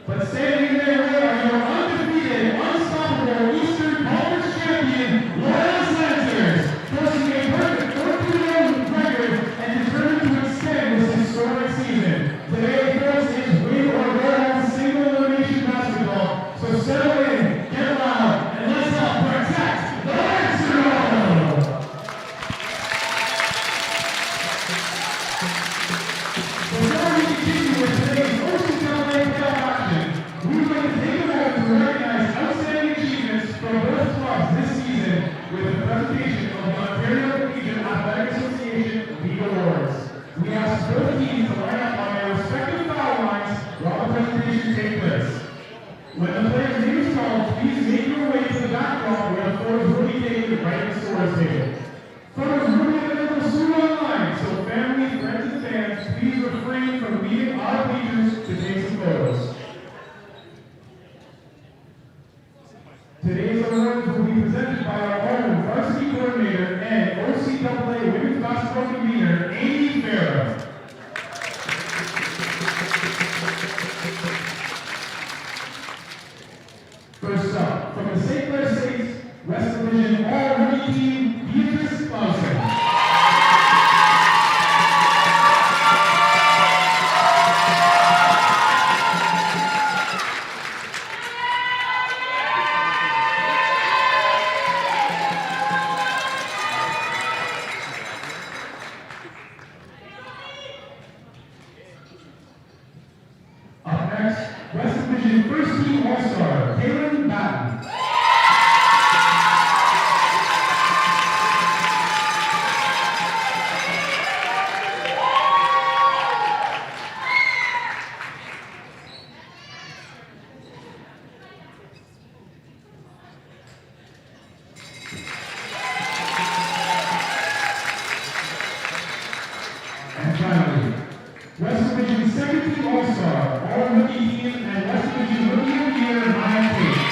But standing in their way are your undefeated, unstoppable Eastern Conference champion, Loyalist Lancers, posting a perfect 14-0 record and determined to extend this historic season. Today, folks, is win or go home single elimination basketball. So settle in, get loud, and let's help protect the Lancers! Before we continue with today's OCAA playoff action, we would like to take a moment to recognize outstanding achievements from both clubs this season with a presentation of the Ontario Collegiate Athletic Association League Awards. We ask both teams to line up on their respective foul lines while the presentation takes place. When the player's name is called, please make your way to the backdrop where the photos will be taken right at the scorer's table. Photos will be available soon online, so family, friends, and fans, please refrain from leaving our bleachers to take some photos. Today's awards will be presented by our own varsity coordinator and OCAA women's basketball convener, Amy Farrow. First up, from the St. Clair State's West Division All-Rookie Team, Beatrice Lawson. Up next, West Division First Team All-Star, Kaylin Batten. And finally, West Division Second Team All-Star, All-Rookie Team, and West Division Rookie of the Year, Ryan Tate.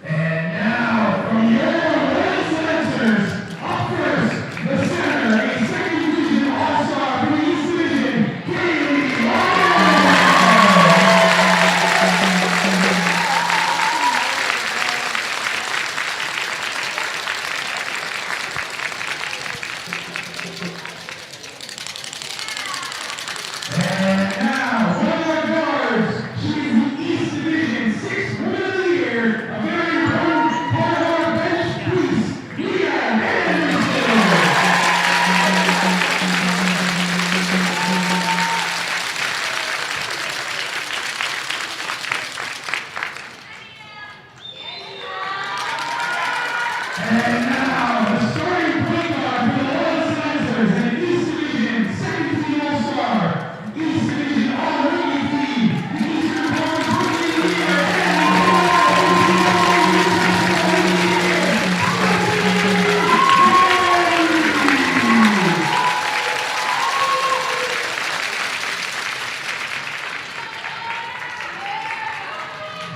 And now, from your Loyalist Lancers, up first, the center, a Second Division All-Star for the East Division, Kaylee Lawson. And now, one of our guards, she is the East Division 6th Woman of the Year, a very important part of our bench piece, Leah Anderson. And now, the starting point guard for the Loyalist Lancers and East Division Second Team All-Star, East Division All-Rookie Team, the Eastern Conference Rookie of the Year,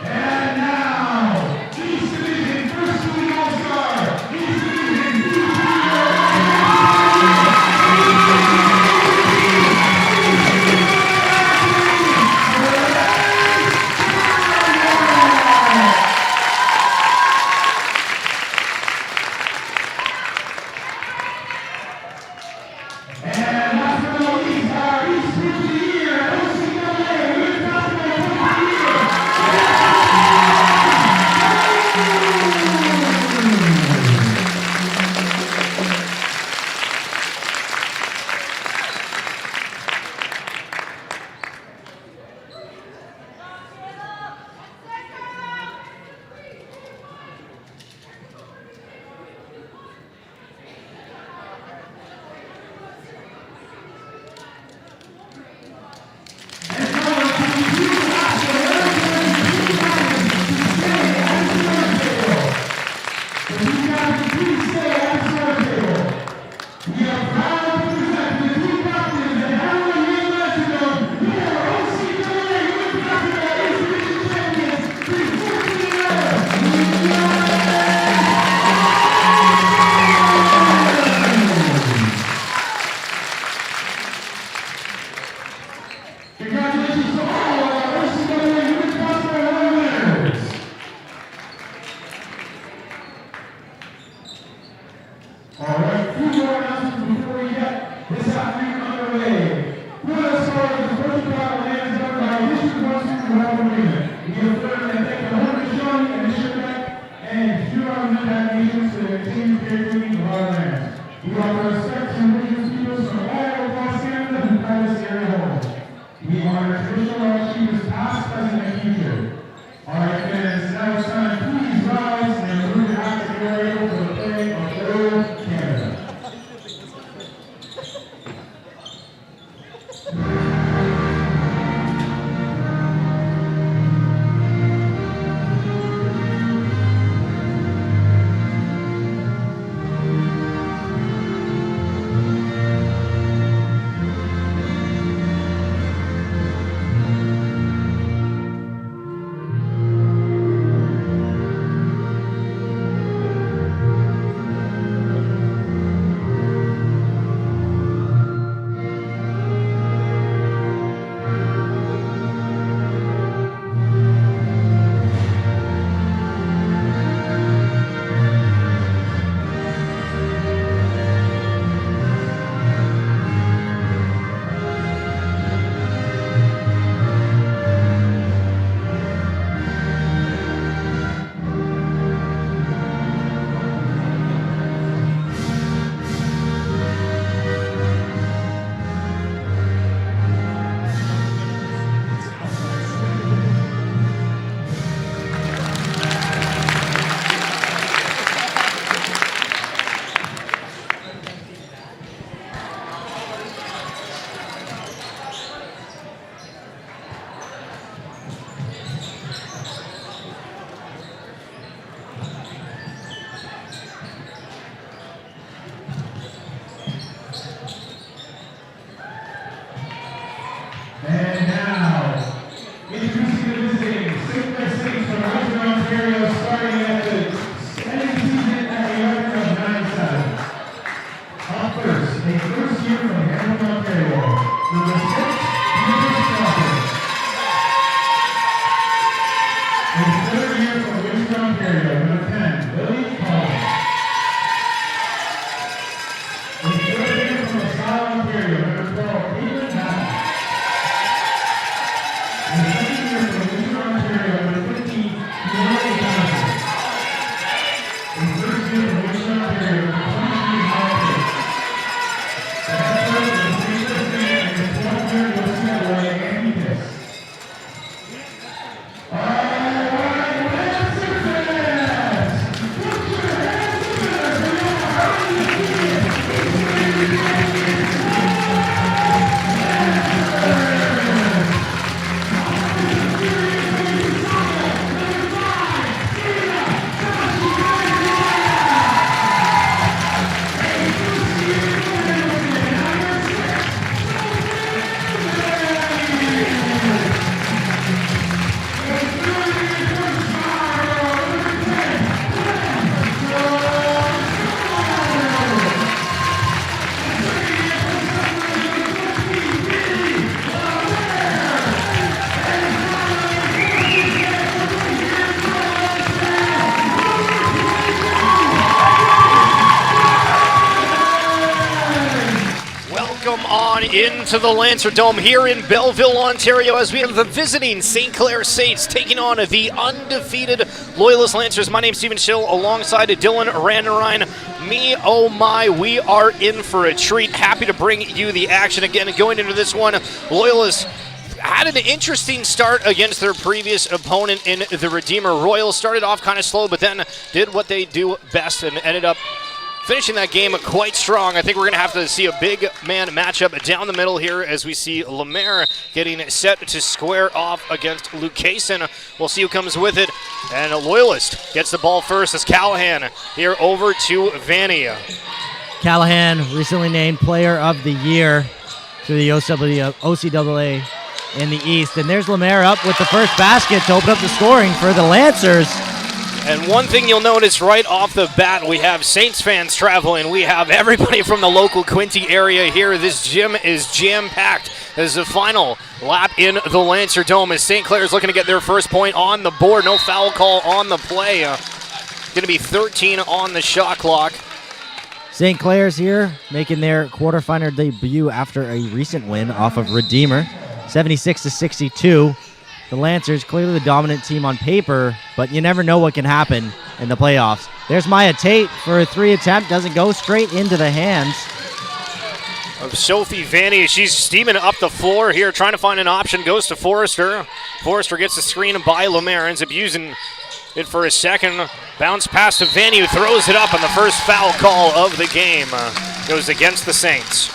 and now, East Division First Team All-Star, East Alright, few more announcements before we get this afternoon underway. Loyalist Stars is first battle lands done by District 1 Super Bowl Agreement. We affirm that thank the Hunter Shawnee and Shipwreck and Huron Impact Nations for their continued caretaking of our lands. We offer respect to indigenous peoples from all across Canada who call this area home. We honor traditional achievers past, present, and future. Alright, fans, now it's time. Please rise and remove your hats if you are able for the play of Old Canada. And now, introducing the visiting St. Clair Saints from Western Ontario, starting at the ending season at the record of 97. Up first, a first year from Hamilton, Ontario, number 6, Lucas Crawford. A third year from Western Ontario, number 10, Lily Collins. A third year from Osceola, Ontario, number 12, Caitlin Matthews. Into the Lancer Dome here in Belleville, Ontario, as we have the visiting St. Clair Saints taking on the undefeated Loyalist Lancers. My name's Stephen Schill, alongside Dylan Randerine. Me, oh my, we are in for a treat. Happy to bring you the action again. Going into this one, Loyalists had an interesting start against their previous opponent in the Redeemer. Royals started off kind of slow, but then did what they do best and ended up finishing that game quite strong. I think we're going to have to see a big man matchup down the middle here as we see Lemaire getting set to square off against Lucasen. We'll see who comes with it. And a Loyalist gets the ball first as Callahan here over to Vanny. Callahan, recently named Player of the Year to the OCAA in the East. And there's Lemaire up with the first basket to open up the scoring for the Lancers. And one thing you'll notice right off the bat, we have Saints fans traveling. We have everybody from the local Quinte area here. This gym is jam-packed as the final lap in the Lancer Dome as St. Clair's looking to get their first point on the board. No foul call on the play. Going to be 13 on the shot clock. St. Clair's here, making their quarterfinal debut after a recent win off of Redeemer, 76-62. The Lancers, clearly the dominant team on paper, but you never know what can happen in the playoffs. There's Maya Tate for a 3 attempt, doesn't go, straight into the hands of Sophie Vanny. She's steaming up the floor here, trying to find an option, goes to Forrester. Forrester gets the screen by Lemaire, ends up using it for a second. Bounce pass to Vanny, who throws it up, and the first foul call of the game goes against the Saints.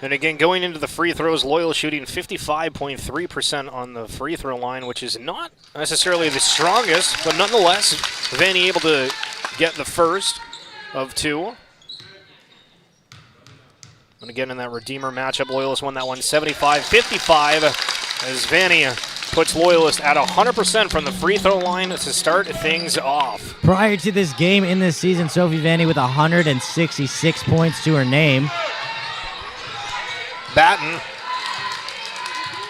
And again, going into the free throws, Loyal shooting 55.3% on the free throw line, which is not necessarily the strongest, but nonetheless, Vanny able to get the first of 2. And again, in that Redeemer matchup, Loyalist won that one 75-55 as Vanny puts Loyalist at 100% from the free throw line to start things off. Prior to this game in this season, Sophie Vanny with 166 points to her name. Batten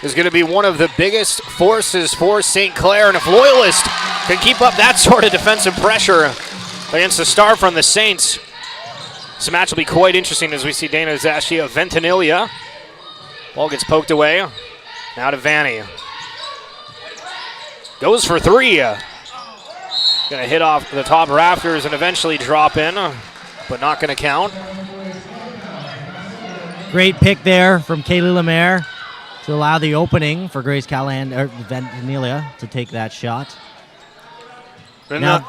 is going to be one of the biggest forces for St. Clair, and if Loyalist can keep up that sort of defensive pressure against the star from the Saints, this match will be quite interesting as we see Dana Zashia Ventimiglia. Ball gets poked away. Now to Vanny. Goes for 3. Going to hit off the top rafters and eventually drop in, but not going to count. Great pick there from Kaylee Lemaire to allow the opening for Grace Callahan, or Ventimiglia, to take that shot. And now,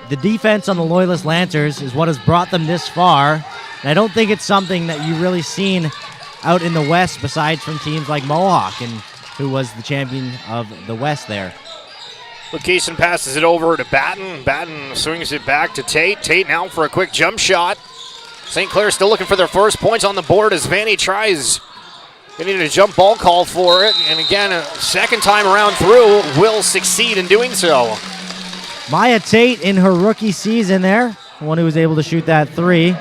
the defense on the Loyalist Lancers is what has brought them this far. And I don't think it's something that you've really seen out in the West besides from teams like Mohawk, and who was the champion of the West there. Lucason passes it over to Batten. Batten swings it back to Tate. Tate now for a quick jump shot. St. Clair still looking for their first points on the board as Vanny tries. They needed a jump ball call for it. And again, a second time around through, will succeed in doing so. Maya Tate in her rookie season there, the one who was able to shoot that 3.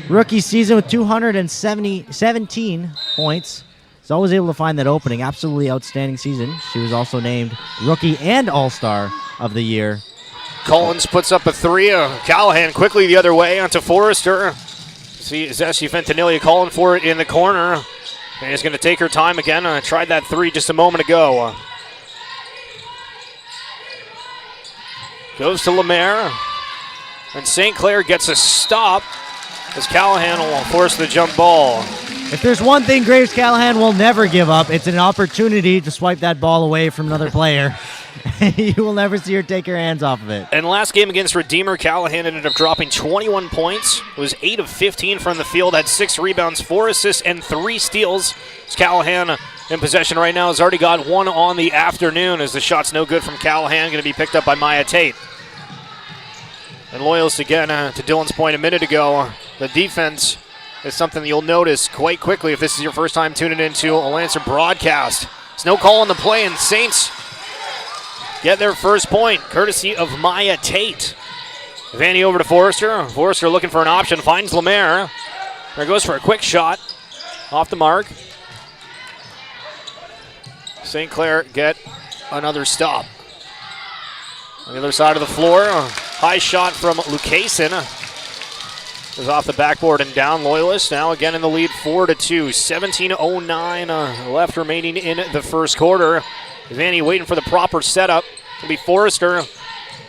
Rookie season with 217 points. Is always able to find that opening. Absolutely outstanding season. She was also named Rookie and All-Star of the Year. Collins puts up a 3. Callahan quickly the other way onto Forrester. See Zessie Ventimiglia calling for it in the corner. And he's going to take her time again. Tried that 3 just a moment ago. Goes to Lemaire. And St. Clair gets a stop as Callahan will force the jump ball. If there's one thing Graves Callahan will never give up, it's an opportunity to swipe that ball away from another player. You will never see her take her hands off of it. And last game against Redeemer, Callahan ended up dropping 21 points. It was 8 of 15 from the field, had 6 rebounds, 4 assists, and 3 steals. As Callahan in possession right now has already got 1 on the afternoon as the shot's no good from Callahan, going to be picked up by Maya Tate. And Loyalist again, to Dylan's point a minute ago, the defense is something that you'll notice quite quickly if this is your first time tuning into a Lancer broadcast. There's no call on the play, and Saints get their first point, courtesy of Maya Tate. Vanny over to Forrester. Forrester looking for an option, finds Lemaire. There goes for a quick shot, off the mark. St. Clair get another stop. On the other side of the floor, a high shot from Lucason. Is off the backboard and down. Loyalist now again in the lead 4-2. 17:09 left remaining in the first quarter. Vanny waiting for the proper setup. It'll be Forrester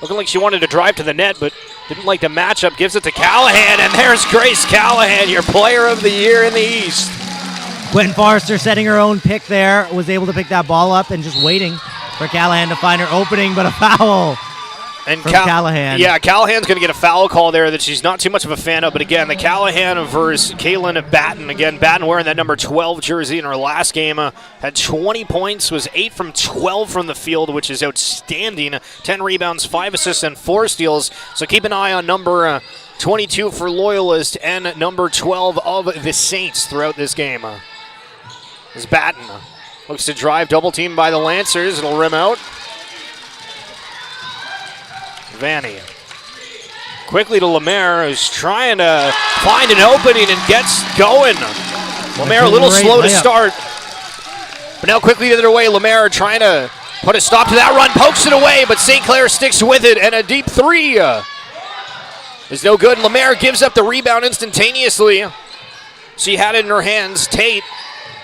looking like she wanted to drive to the net, but didn't like the matchup. Gives it to Callahan, and there's Grace Callahan, your player of the year in the East. Quentin Forrester setting her own pick there, was able to pick that ball up and just waiting for Callahan to find her opening, but a foul. And Callahan. Yeah, Callahan's going to get a foul call there that she's not too much of a fan of. But again, the Callahan versus Kaylin Batten. Again, Batten wearing that number 12 jersey in her last game. Had 20 points, was 8 from 12 from the field, which is outstanding. 10 rebounds, 5 assists, and 4 steals. So keep an eye on number 22 for Loyalist and number 12 of the Saints throughout this game. As Batten looks to drive, double team by the Lancers. It'll rim out. Vanny. Quickly to Lemaire, who's trying to find an opening and gets going. Lemaire a little slow to start. But now quickly the other way, Lemaire trying to put a stop to that run, pokes it away, but St. Clair sticks with it, and a deep three is no good. Lemaire gives up the rebound instantaneously. She had it in her hands. Tate,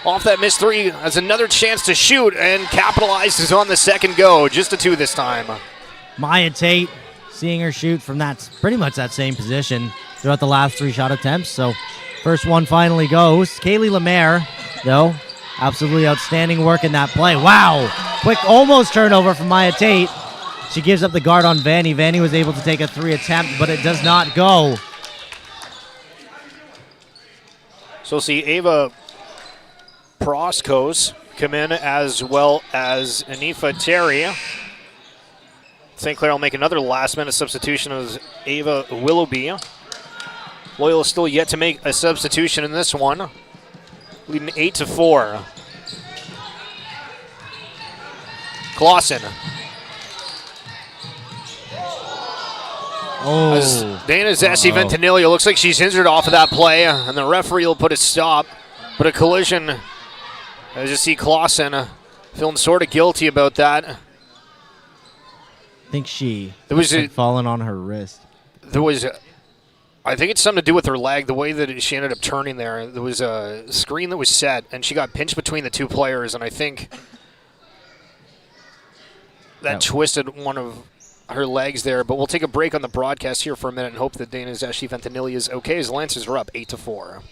off that missed three, has another chance to shoot and capitalizes on the second go. Just a two this time. Maya Tate, seeing her shoot from pretty much that same position throughout the last 3 shot attempts. So first one finally goes. Kaylee Lemaire, though, absolutely outstanding work in that play. Wow, quick almost turnover from Maya Tate. She gives up the guard on Vanny. Vanny was able to take a 3 attempt, but it does not go. So we'll see Ava Proskos come in as well as Anifa Terry. St. Clair will make another last-minute substitution as Ava Willoughby. Loyal still yet to make a substitution in this one, leading 8-4. Clausen. As Dana Zessi Ventanilla looks like she's injured off of that play, and the referee will put a stop. But a collision, as you see Clausen feeling sort of guilty about that. I think she had fallen on her wrist. I think it's something to do with her leg, the way that she ended up turning there. There was a screen that was set, and she got pinched between the two players, and I think that twisted one of her legs there. But we'll take a break on the broadcast here for a minute and hope that Dana Zessi Ventanilla is okay as Lancers are up 8-4.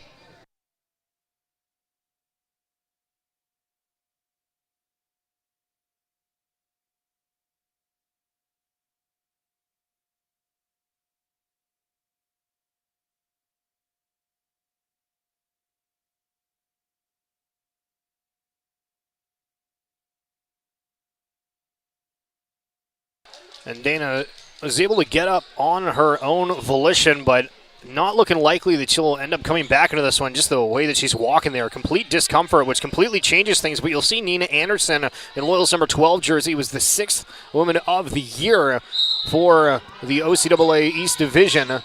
And Dana was able to get up on her own volition, but not looking likely that she'll end up coming back into this one, just the way that she's walking there. Complete discomfort, which completely changes things. But you'll see Nina Anderson in Loyal's number 12 jersey was the 6th Woman of the Year for the OCAA East Division.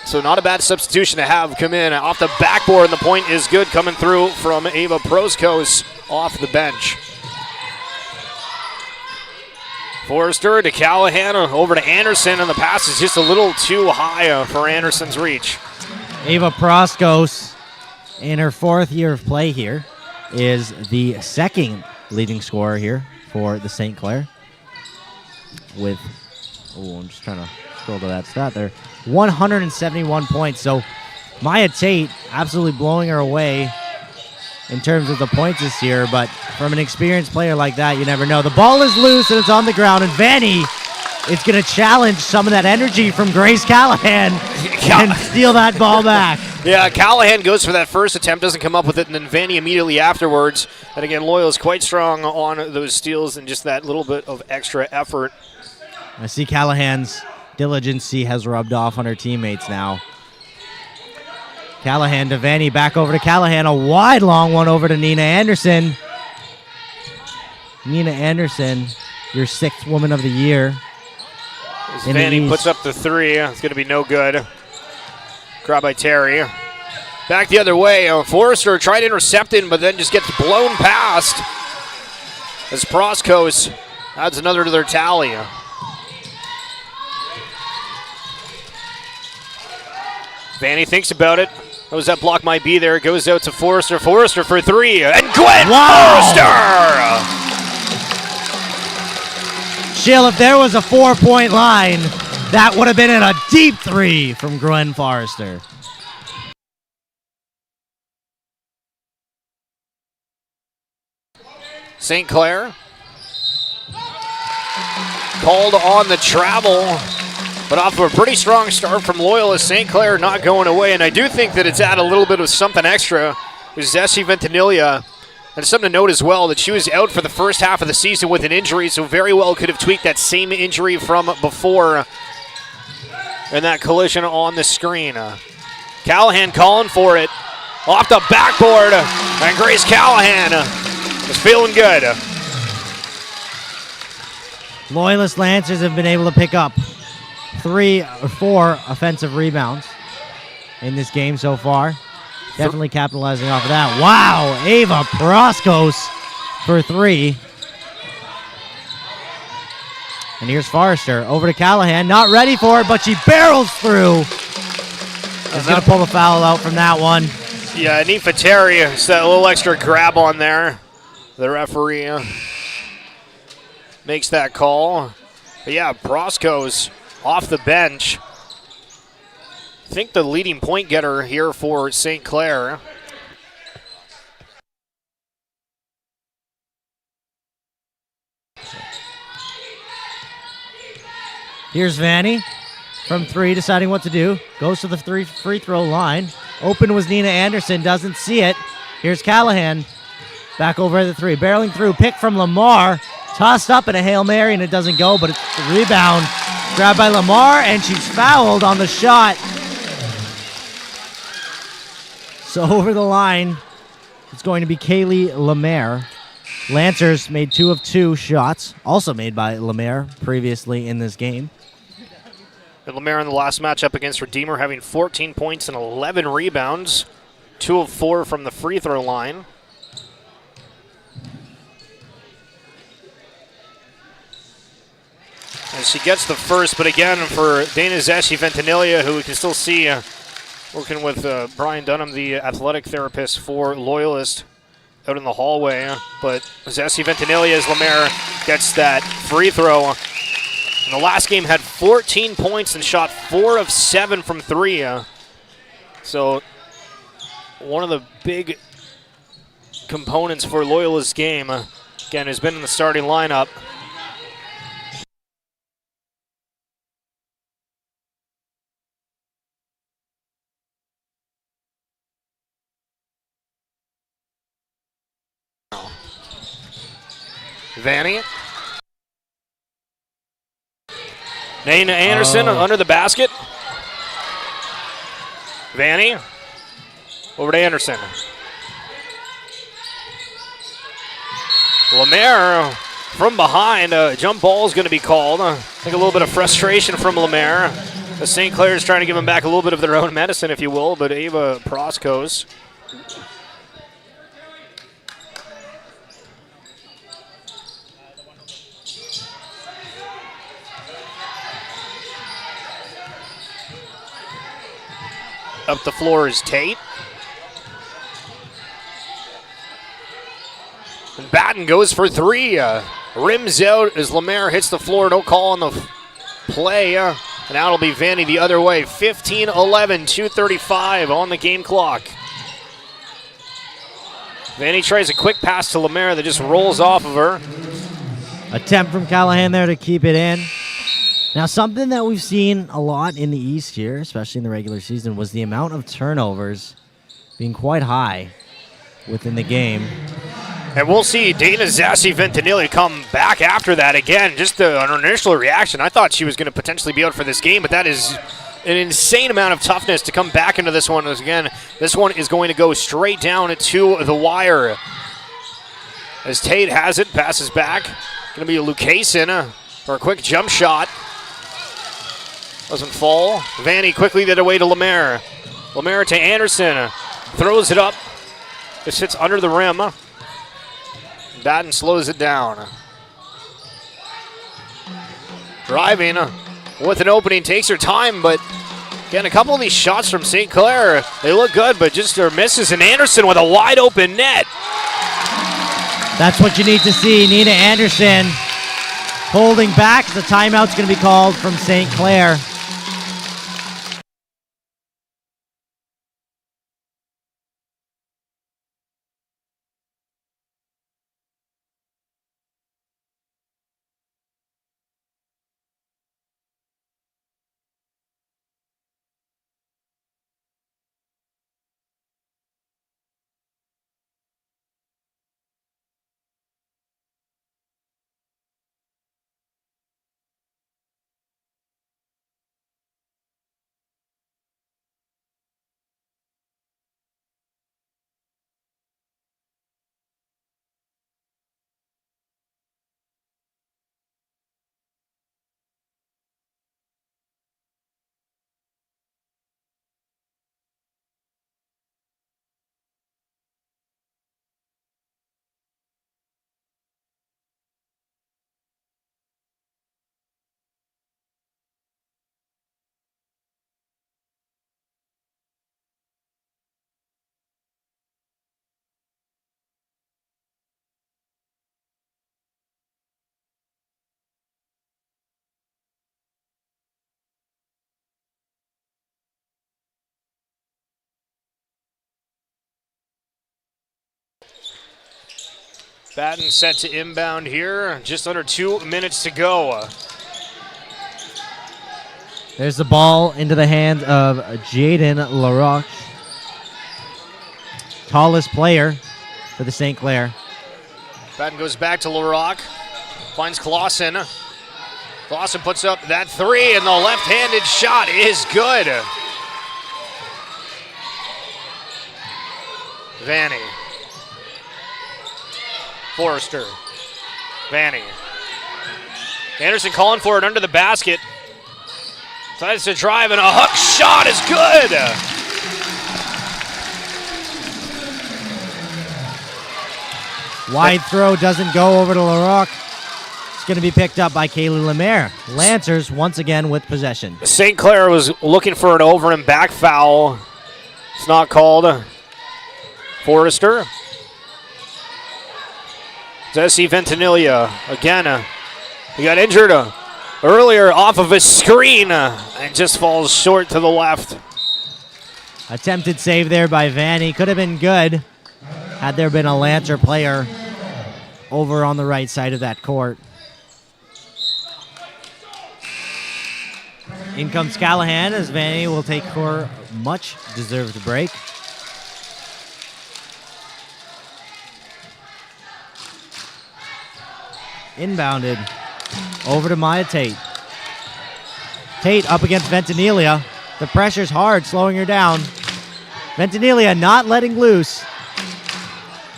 So not a bad substitution to have come in off the backboard, and the point is good coming through from Ava Proskos off the bench. Forrester to Callahan, over to Anderson, and the pass is just a little too high for Anderson's reach. Ava Proskos, in her 4th year of play here, is the 2nd leading scorer here for the St. Clair. With, I'm just trying to scroll to that stat there, 171 points. So Maya Tate absolutely blowing her away in terms of the points this year, but from an experienced player like that, you never know. The ball is loose and it's on the ground, and Vanny is going to challenge some of that energy from Grace Callahan and steal that ball back. Yeah, Callahan goes for that first attempt, doesn't come up with it, and then Vanny immediately afterwards. And again, Loyal is quite strong on those steals and just that little bit of extra effort. I see Callahan's diligence has rubbed off on her teammates now. Callahan to Vanny, back over to Callahan. A wide, long one over to Nina Anderson. Nina Anderson, your 6th Woman of the Year. As Vanny puts up the 3, it's going to be no good. Grab by Terry. Back the other way. Forrester tried intercepting, but then just gets blown past as Proskos adds another to their tally. Vanny thinks about it. Knows that block might be there. Goes out to Forrester. Forrester for 3. And Gwen Forrester! Jill, if there was a 4-point line, that would have been in a deep 3 from Gwen Forrester. St. Clair called on the travel, but off of a pretty strong start from Loyalist. St. Clair not going away, and I do think that it's added a little bit of something extra with Zessi Ventanilla. And something to note as well that she was out for the first half of the season with an injury, so very well could have tweaked that same injury from before in that collision on the screen. Callahan calling for it off the backboard, and Grace Callahan is feeling good. Loyalist Lancers have been able to pick up 3 or 4 offensive rebounds in this game so far. Definitely capitalizing off of that. Wow, Ava Proskos for 3. And here's Forrester over to Callahan. Not ready for it, but she barrels through. Is going to pull the foul out from that one. Yeah, Nifa Terry, it's that little extra grab on there. The referee makes that call. But yeah, Proskos off the bench. I think the leading point getter here for St. Clair. Here's Vanny from 3, deciding what to do. Goes to the free throw line. Open was Nina Anderson, doesn't see it. Here's Callahan back over at the 3. Barreling through, pick from Lamar. Tossed up in a Hail Mary, and it doesn't go, but it's the rebound. Grabbed by Lamar, and she's fouled on the shot. So over the line, it's going to be Kaylee Lemaire. Lancers made 2 of 2 shots, also made by Lemaire previously in this game. And Lemaire in the last matchup against Redeemer having 14 points and 11 rebounds. 2 of 4 from the free throw line. And she gets the first, but again for Dana Zeshi Ventimiglia, who we can still see working with Brian Dunham, the athletic therapist for Loyalist, out in the hallway. But Zeshi Ventimiglia as Lemaire gets that free throw. In the last game had 14 points and shot 4 of 7 from 3. So one of the big components for Loyalist's game, again, has been in the starting lineup. Vanny. Nana Anderson under the basket. Vanny. Over to Anderson. Lemaire from behind. Jump ball is going to be called. I think a little bit of frustration from Lemaire. The St. Clair is trying to give them back a little bit of their own medicine, if you will, but Ava Proskos. Up the floor is Tate. And Batten goes for 3. Rims out as Lemaire hits the floor. No call on the play. And now it'll be Vanny the other way. 15-11, 2:35 on the game clock. Vanny tries a quick pass to Lemaire that just rolls off of her. Attempt from Callahan there to keep it in. Now, something that we've seen a lot in the East here, especially in the regular season, was the amount of turnovers being quite high within the game. And we'll see Dana Zassi Ventimiglia come back after that again. Just an initial reaction. I thought she was going to potentially be out for this game, but that is an insane amount of toughness to come back into this one. Again, this one is going to go straight down to the wire. As Tate has it, passes back. Going to be Lucasen for a quick jump shot. Doesn't fall. Vanny quickly did away to Lemaire. Lemaire to Anderson. Throws it up. This hits under the rim. Batten slows it down. Driving with an opening. Takes her time, but again, a couple of these shots from St. Clair, they look good, but just are misses. And Anderson with a wide open net. That's what you need to see. Nina Anderson holding back. The timeout's going to be called from St. Clair. Batten set to inbound here. Just under 2 minutes to go. There's the ball into the hands of Jaden LaRoche, tallest player for the St. Clair. Batten goes back to LaRock. Finds Clausen. Clausen puts up that three, and the left-handed shot is good. Vanny. Forrester. Vanny. Anderson calling for it under the basket. Tries to drive, and a hook shot is good. Wide throw doesn't go over to LaRock. It's going to be picked up by Kaylee Lemaire. Lancers once again with possession. St. Clair was looking for an over and back foul. It's not called. Forrester. Jesse Ventimiglia again. He got injured earlier off of a screen and just falls short to the left. Attempted save there by Vanny. Could have been good had there been a Lancer player over on the right side of that court. In comes Callahan as Vanny will take her much-deserved break. Inbounded over to Maya Tate. Tate up against Ventimiglia. The pressure's hard, slowing her down. Ventimiglia not letting loose.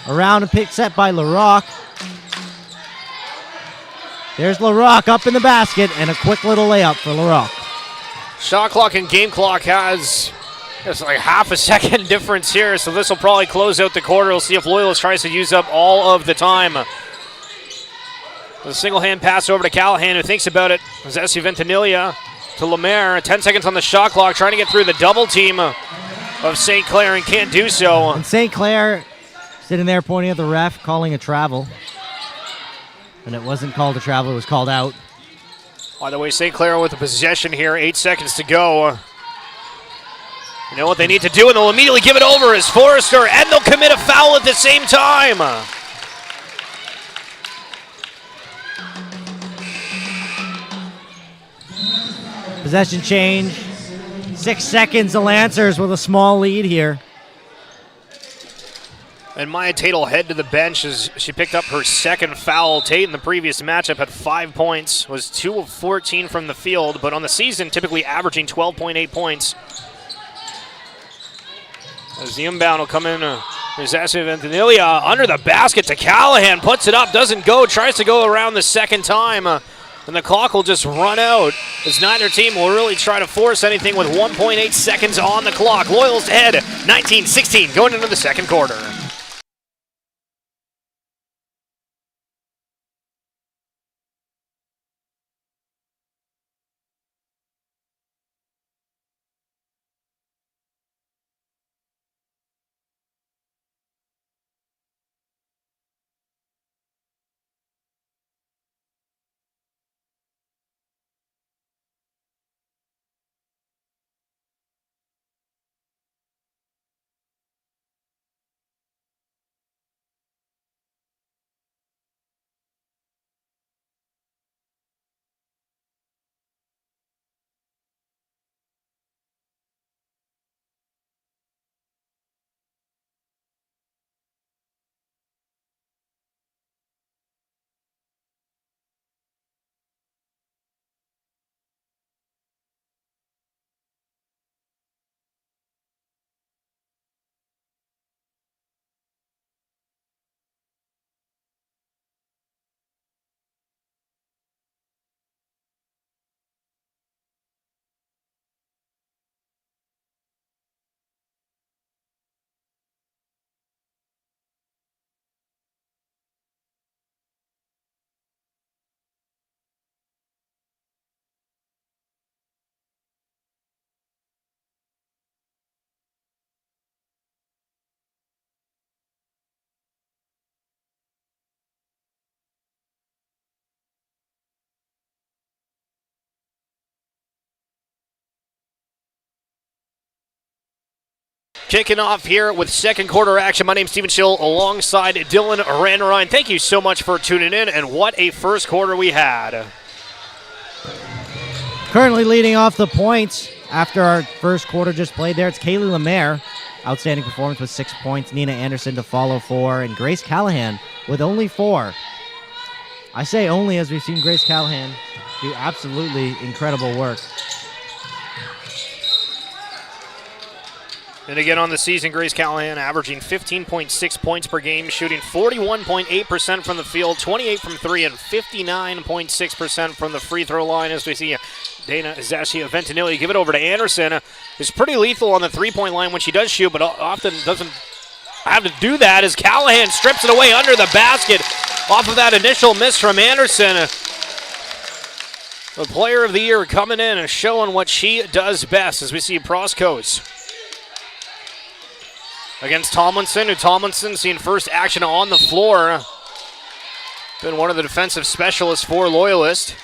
Around a pick set by LaRock. There's LaRock up in the basket and a quick little layup for LaRock. Shot clock and game clock has just like half a second difference here, so this will probably close out the quarter. We'll see if Loyalist tries to use up all of the time. A single hand pass over to Callahan, who thinks about it. Jesse Ventimiglia to Lemaire. 10 seconds on the shot clock, trying to get through the double team of St. Clair and can't do so. And St. Clair sitting there pointing at the ref, calling a travel. And it wasn't called a travel, it was called out. By the way, St. Clair with the possession here, 8 seconds to go. You know what they need to do, and they'll immediately give it over as Forrester, and they'll commit a foul at the same time. Possession change. 6 seconds, the Lancers with a small lead here. And Maya Tate will head to the bench as she picked up her second foul. Tate in the previous matchup had 5 points, was 2 of 14 from the field, but on the season typically averaging 12.8 points. As the inbound will come in, there's Ventimiglia under the basket to Callahan, puts it up, doesn't go, tries to go around the second time, and the clock will just run out as neither team will really try to force anything with 1.8 seconds on the clock. Loyalist ahead, 19-16 going into the second quarter. Kicking off here with second quarter action. My name's Steven Schill alongside Dylan Randerine. Thank you so much for tuning in, and what a first quarter we had. Currently leading off the points after our first quarter just played there, it's Kaylee Lemaire. Outstanding performance with 6 points. Nina Anderson to follow 4, and Grace Callahan with only 4. I say only as we've seen Grace Callahan do absolutely incredible work. And again on the season, Grace Callahan averaging 15.6 points per game, shooting 41.8% from the field, 28 from 3, and 59.6% from the free throw line. As we see Dana Ventanilli give it over to Anderson. Is pretty lethal on the three-point line when she does shoot, but often doesn't have to do that as Callahan strips it away under the basket off of that initial miss from Anderson. The player of the year coming in and showing what she does best as we see Proskos against Tomlinson, who Tomlinson seeing first action on the floor. Been one of the defensive specialists for Loyalist.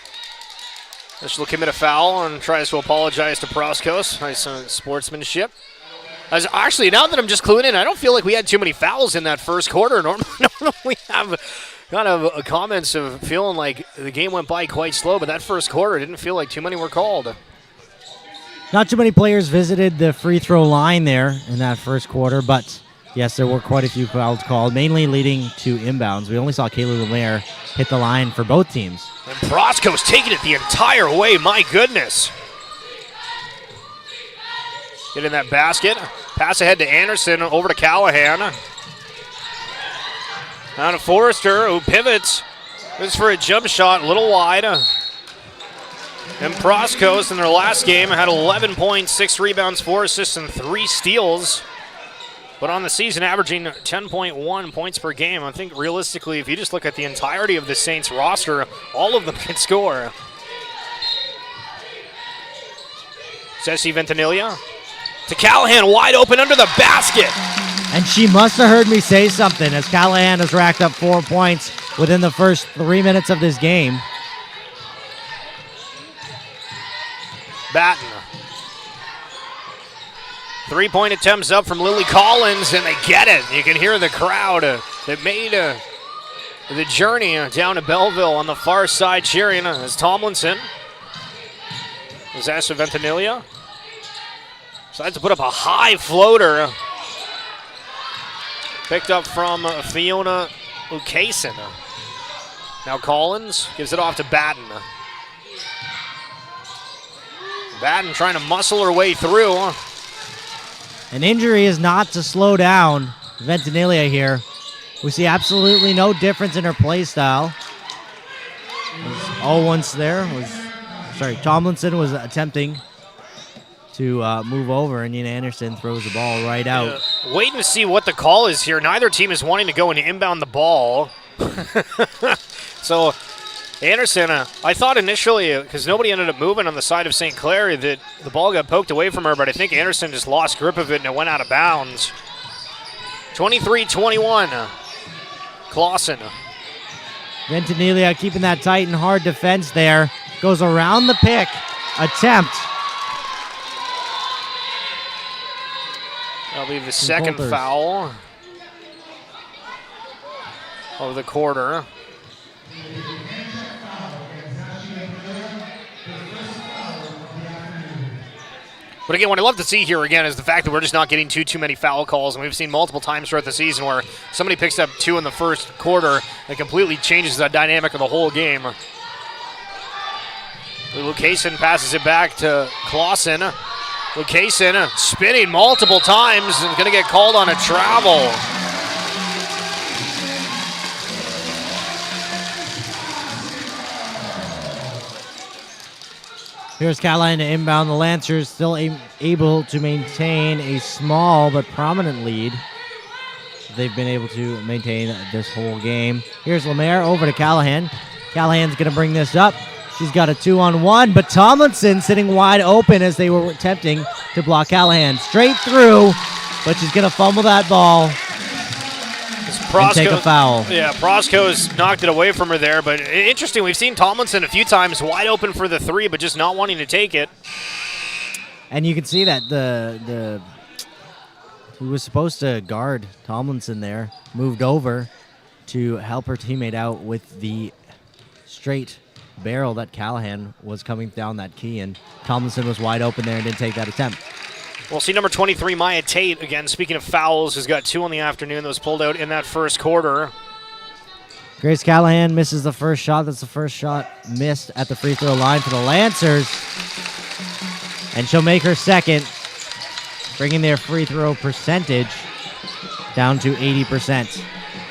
She'll commit a foul and tries to apologize to Proskos. Nice sportsmanship. As actually, now that I'm just cluing in, I don't feel like we had too many fouls in that first quarter. Normally we have kind of comments of feeling like the game went by quite slow, but that first quarter didn't feel like too many were called. Not too many players visited the free throw line there in that first quarter, but yes, there were quite a few fouls called, mainly leading to inbounds. We only saw Kaylee Lemaire hit the line for both teams. And Proskos taking it the entire way, my goodness. Get in that basket. Pass ahead to Anderson, over to Callahan. Down to Forrester, who pivots. This is for a jump shot, a little wide. And Proskos in their last game had 11 points, 6 rebounds, 4 assists, and 3 steals. But on the season, averaging 10.1 points per game. I think realistically, if you just look at the entirety of the Saints roster, all of them can score. Ceci Ventanilla to Callahan, wide open under the basket. And she must have heard me say something as Callahan has racked up 4 points within the first 3 minutes of this game. Batten. 3-point attempts up from Lily Collins, and they get it. You can hear the crowd that made the journey down to Belleville on the far side cheering as Tomlinson. Disaster Ventanilla decides to put up a high floater. Picked up from Fiona Ukason. Now Collins gives it off to Batten. Batten trying to muscle her way through. An injury is not to slow down Ventanilla here. We see absolutely no difference in her play style. Tomlinson was attempting to move over, and Nina Anderson throws the ball right out. Waiting to see what the call is here. Neither team is wanting to go and inbound the ball. So Anderson, I thought initially, because nobody ended up moving on the side of St. Clair, that the ball got poked away from her, but I think Anderson just lost grip of it and it went out of bounds. 23-21, Clausen. Ventanilla keeping that tight and hard defense there. Goes around the pick. Attempt. That'll be the second foul of the quarter. But again, what I love to see here again is the fact that we're just not getting too many foul calls. And we've seen multiple times throughout the season where somebody picks up 2 in the first quarter and completely changes the dynamic of the whole game. Lucasen passes it back to Clausen. Lucasen spinning multiple times and going to get called on a travel. Here's Callahan to inbound. The Lancers still able to maintain a small but prominent lead. They've been able to maintain this whole game. Here's Lemaire over to Callahan. Callahan's going to bring this up. She's got a 2-on-1, but Tomlinson sitting wide open as they were attempting to block Callahan. Straight through, but she's going to fumble that ball and take a foul. Yeah, Proskos knocked it away from her there, but interesting. We've seen Tomlinson a few times wide open for the 3, but just not wanting to take it. And you can see that the who was supposed to guard Tomlinson there, moved over to help her teammate out with the straight barrel that Callahan was coming down that key, and Tomlinson was wide open there and didn't take that attempt. We'll see number 23, Maya Tate, again, speaking of fouls, has got 2 on the afternoon that was pulled out in that first quarter. Grace Callahan misses the first shot. That's the first shot missed at the free throw line for the Lancers. And she'll make her second, bringing their free throw percentage down to 80%.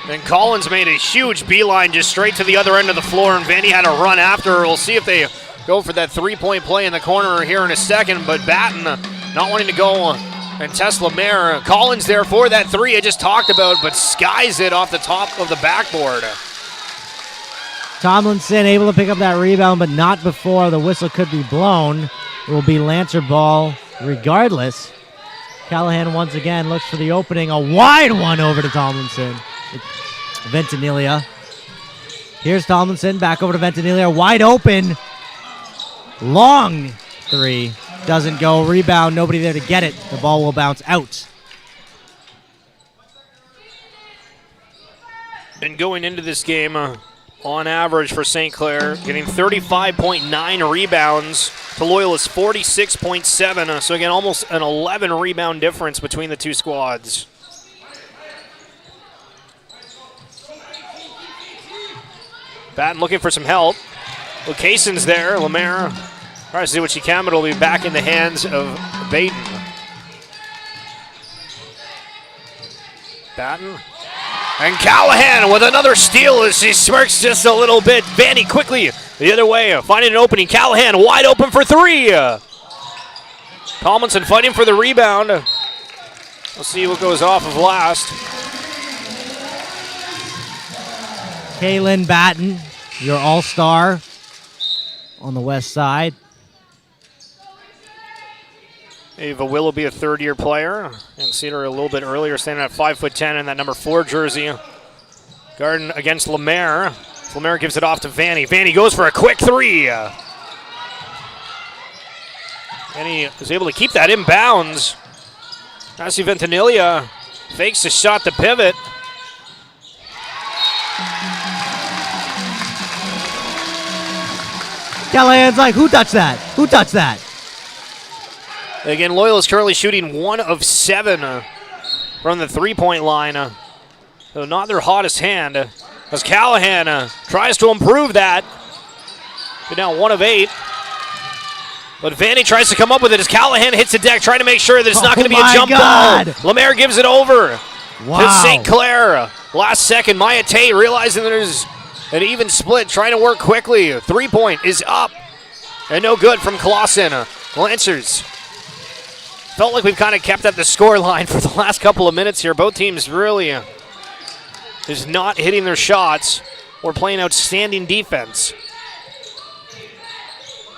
And Collins made a huge beeline just straight to the other end of the floor, and Vandy had to run after her. We'll see if they go for that three-point play in the corner here in a second, but Batten not wanting to go and test Lemaire. Collins there for that three I just talked about, but skies it off the top of the backboard. Tomlinson able to pick up that rebound, but not before the whistle could be blown. It will be Lancer ball regardless. Callahan once again looks for the opening. A wide one over to Tomlinson. Ventimiglia. Here's Tomlinson, back over to Ventimiglia. Wide open. Long three. Doesn't go. Rebound. Nobody there to get it. The ball will bounce out. And going into this game, on average for St. Clair, getting 35.9 rebounds to Loyalist 46.7. So again, almost an 11 rebound difference between the two squads. Batten looking for some help. Cason's there. Lemaire tries to do what she can, but it'll be back in the hands of Baden. Batten. And Callahan with another steal as she smirks just a little bit. Vandy quickly the other way, finding an opening. Callahan wide open for three. Tomlinson fighting for the rebound. We'll see what goes off of last. Kaylin Batten, your all-star on the west side. Ava Willoughby, a third-year player, and seen her a little bit earlier, standing at 5'10" in that number 4 jersey. Garden against Lemaire. Lemaire gives it off to Vanny. Vanny goes for a quick three. And he is able to keep that in bounds. Nancy Ventimiglia fakes the shot to pivot. Callahan's like, who touched that? Who touched that? Again, Loyalist currently shooting 1 of 7 from the three-point line. So not their hottest hand. As Callahan tries to improve that. They're now 1 of 8. But Vanny tries to come up with it as Callahan hits the deck, trying to make sure that it's not going to be a jump ball. Lemaire gives it over to St. Clair. Last second, Maya Tate realizing that there's an even split, trying to work quickly. 3-point is up. And no good from Clausen. Lancers. Felt like we've kind of kept at the score line for the last couple of minutes here. Both teams really is not hitting their shots or playing outstanding defense.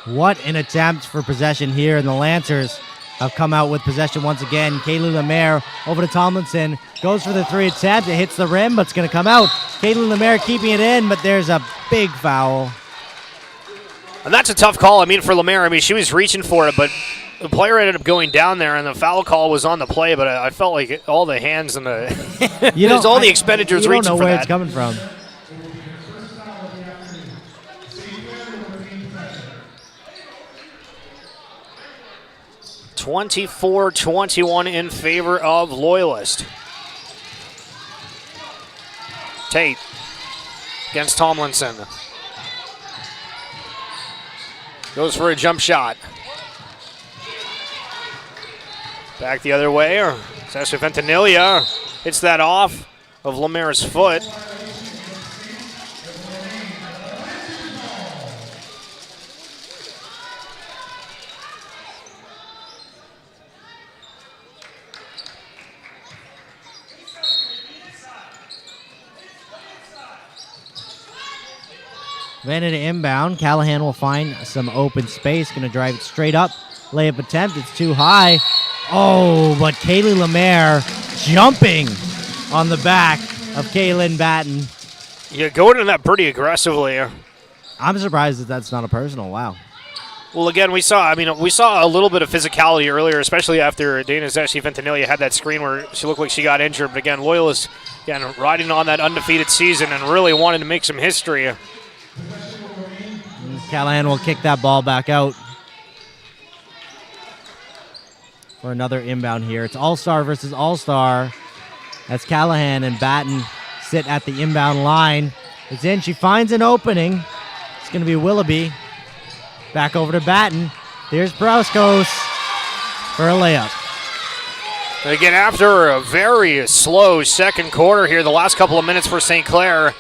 What an attempt for possession here, and the Lancers have come out with possession once again. Kaylee Lemaire over to Tomlinson. Goes for the 3 attempt. It hits the rim, but it's going to come out. Kaylee Lemaire keeping it in, but there's a big foul. And that's a tough call, for Lemaire. She was reaching for it, but the player ended up going down there, and the foul call was on the play, but I felt like all the hands and the there's all the expenditures reaching for that. You don't know where it's coming from. (24-21) in favor of Loyalist. Tate against Tomlinson. Goes for a jump shot. Back the other way. Sasha Ventimiglia hits that off of Lemaire's foot. Vanity inbound. Callahan will find some open space. Going to drive it straight up. Layup attempt. It's too high. Oh, but Kaylee Lemaire jumping on the back of Kaylin Batten. Yeah, going to that pretty aggressively. I'm surprised that that's not a personal. Wow. Well, again, we saw a little bit of physicality earlier, especially after Dana Zeshi-Ventimiglia had that screen where she looked like she got injured. But again, Loyalist, again, riding on that undefeated season and really wanting to make some history. Callahan will kick that ball back out for another inbound here. It's All-Star versus All-Star. That's Callahan and Batten sit at the inbound line. It's in. She finds an opening. It's going to be Willoughby. Back over to Batten. There's Proskos for a layup. And again, after a very slow second quarter here, the last couple of minutes for St. Clair,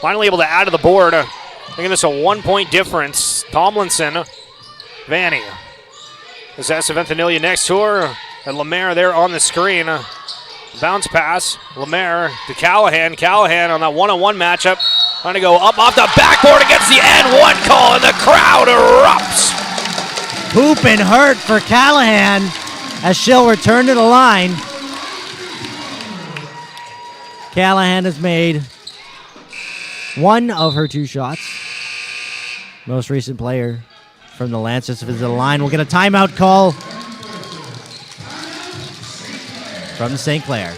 finally able to add to the board, making this a 1-point difference. Tomlinson, Vanny. Zeshi-Ventimiglia next to her, and Lemaire there on the screen. Bounce pass, Lemaire to Callahan. Callahan on that one-on-one matchup, trying to go up off the backboard against the N1 call, and the crowd erupts. Hoop and hurt for Callahan as she'll return to the line. Callahan has made one of her 2 shots. Most recent player from the Lancers is the line. We'll get a timeout call from St. Clair.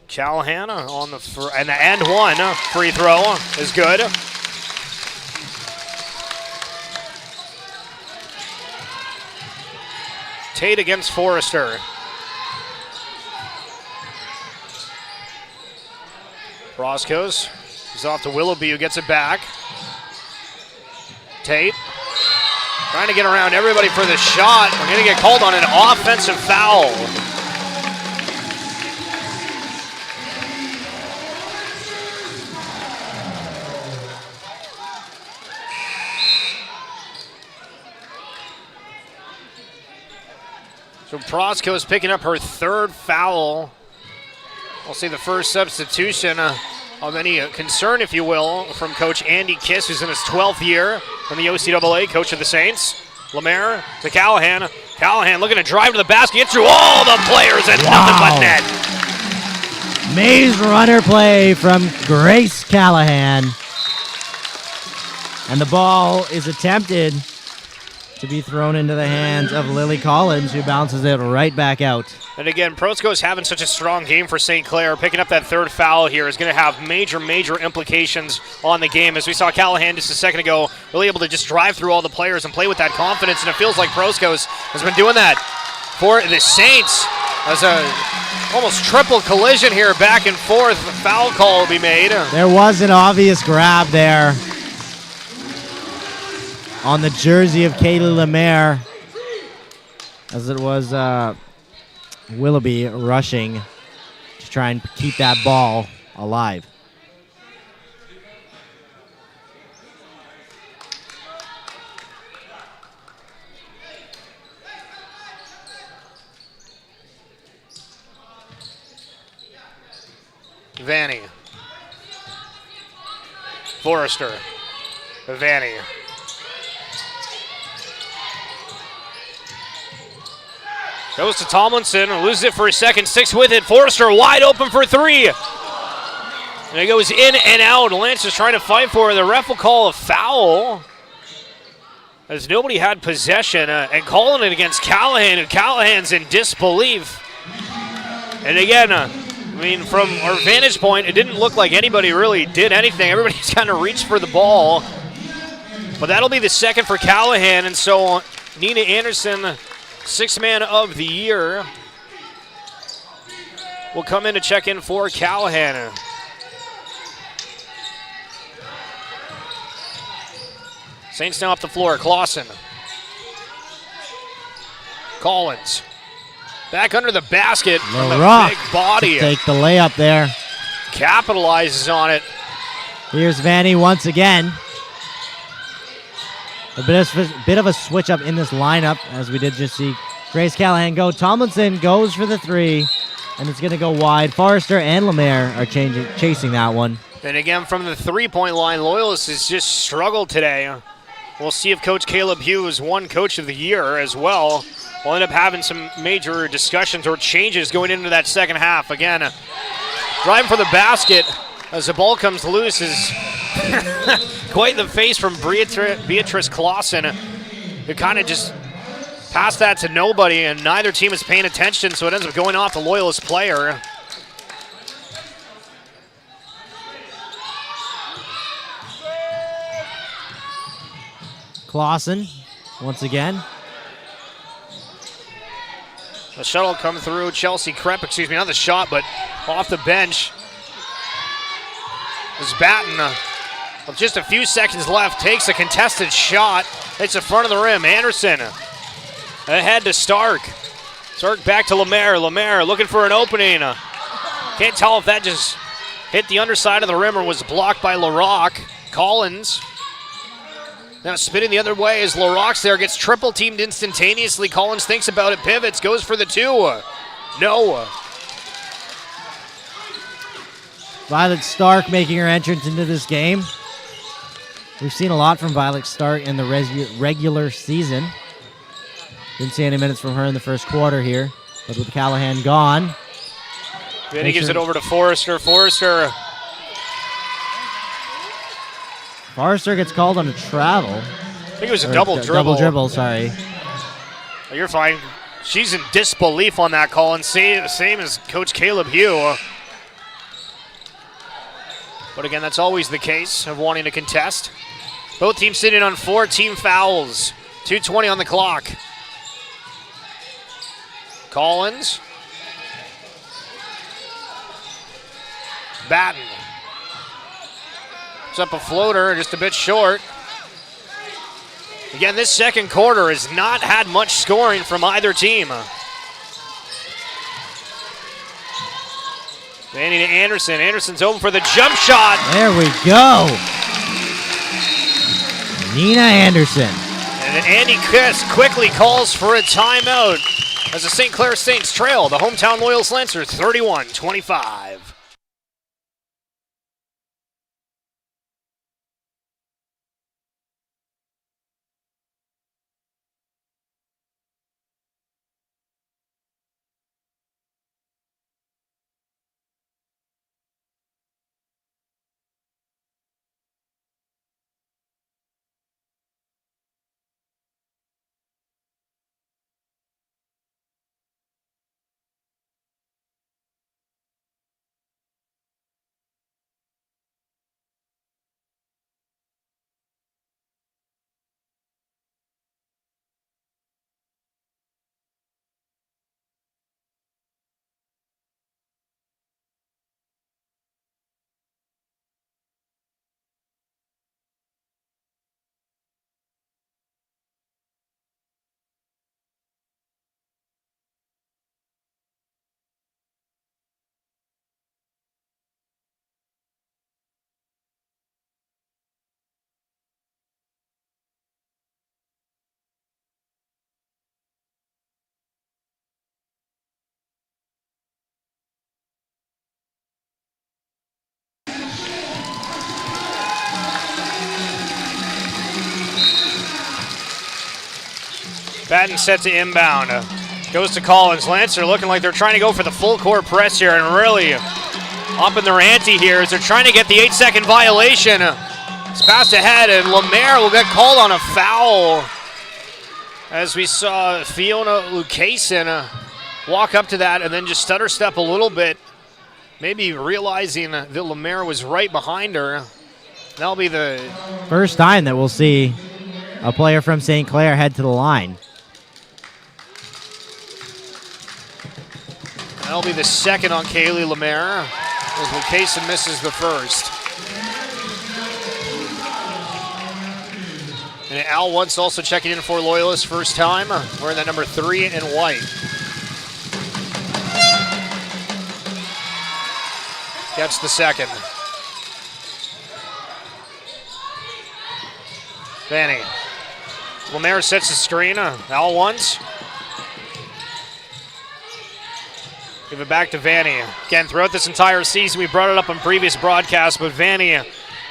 Callahan on the and one free throw is good. Tate against Forrester. Proskos is off to Willoughby, who gets it back. Tate trying to get around everybody for the shot. We're going to get called on an offensive foul. So Proskos picking up her 3rd foul. We'll see the first substitution of any concern, if you will, from Coach Andy Kiss, who's in his 12th year in the OCAA, coach of the Saints. Lemaire to Callahan. Callahan looking to drive to the basket, get through all the players and nothing but net. Maze runner play from Grace Callahan. And the ball is attempted to be thrown into the hands of Lily Collins, who bounces it right back out. And again, Proskos having such a strong game for St. Clair. Picking up that 3rd foul here is going to have major, major implications on the game. As we saw Callahan just a second ago, really able to just drive through all the players and play with that confidence. And it feels like Proskos has been doing that for the Saints. As a almost triple collision here, back and forth. A foul call will be made. There was an obvious grab there on the jersey of Kaylee Lemaire, as it was Willoughby rushing to try and keep that ball alive. Vanny. Forrester. Vanny. Goes to Tomlinson, loses it for a second, sticks with it. Forrester wide open for three. And it goes in and out. Lance is trying to fight for it. The ref will call a foul as nobody had possession and calling it against Callahan, and Callahan's in disbelief. And again, from our vantage point, it didn't look like anybody really did anything. Everybody just kind of reached for the ball. But that'll be the second for Callahan, and so Nina Anderson, sixth man of the year, will come in to check in for Callahan. Saints now up the floor. Clausen. Collins. Back under the basket from the big body. Take the layup there. Capitalizes on it. Here's Vanny once again. A bit of a switch up in this lineup, as we did just see Grace Callahan go. Tomlinson goes for the three, and it's going to go wide. Forrester and Lemaire are chasing that one. And again, from the three-point line, Loyalist has just struggled today. We'll see if Coach Caleb Hughes won Coach of the Year as well. We'll end up having some major discussions or changes going into that second half. Again, driving for the basket as the ball comes loose is quite the face from Beatrice Clausen, who kind of just passed that to nobody, and neither team is paying attention, so it ends up going off the Loyalist player. Clausen, once again. The shuttle come through. Chelsea Krepp, not the shot, but off the bench. Is Batten, with just a few seconds left, takes a contested shot. Hits the front of the rim. Anderson ahead to Stark. Stark back to Lemaire. Lemaire looking for an opening. Can't tell if that just hit the underside of the rim or was blocked by LaRock. Collins now spinning the other way as LaRock's there, gets triple teamed instantaneously. Collins thinks about it, pivots, goes for the two. No. Violet Stark making her entrance into this game. We've seen a lot from Violet Stark in the regular season. Didn't see any minutes from her in the first quarter here, but with Callahan gone. Then he gives it over to Forrester. Forrester gets called on a travel. I think it was a double dribble. Double dribble, sorry. You're fine. She's in disbelief on that call, and same as Coach Caleb Hugh. But again, that's always the case of wanting to contest. Both teams sitting on 4 team fouls. 2:20 on the clock. Collins. Batten. It's up a floater, just a bit short. Again, this second quarter has not had much scoring from either team. Vanny to Anderson. Anderson's open for the jump shot. There we go. Nina Anderson. And Andy Kiss quickly calls for a timeout as the St. Clair Saints trail the hometown Loyalist Lancers 31-25. Batten set to inbound. Goes to Collins. Lancer looking like they're trying to go for the full court press here and really up in their ante here as they're trying to get the 8-second violation. It's passed ahead, and Lemaire will get called on a foul. As we saw Fiona Lucasen walk up to that and then just stutter step a little bit, maybe realizing that Lemaire was right behind her. That'll be the first time that we'll see a player from St. Clair head to the line. That'll be the second on Kaylee Lemaire as Lucasen misses the first. And Al Once also checking in for Loyalist first time, wearing that number 3 in white. Gets the second. Vanny. Lemaire sets the screen. Al Once. Give it back to Vanny. Again, throughout this entire season, we brought it up on previous broadcasts, but Vanny, an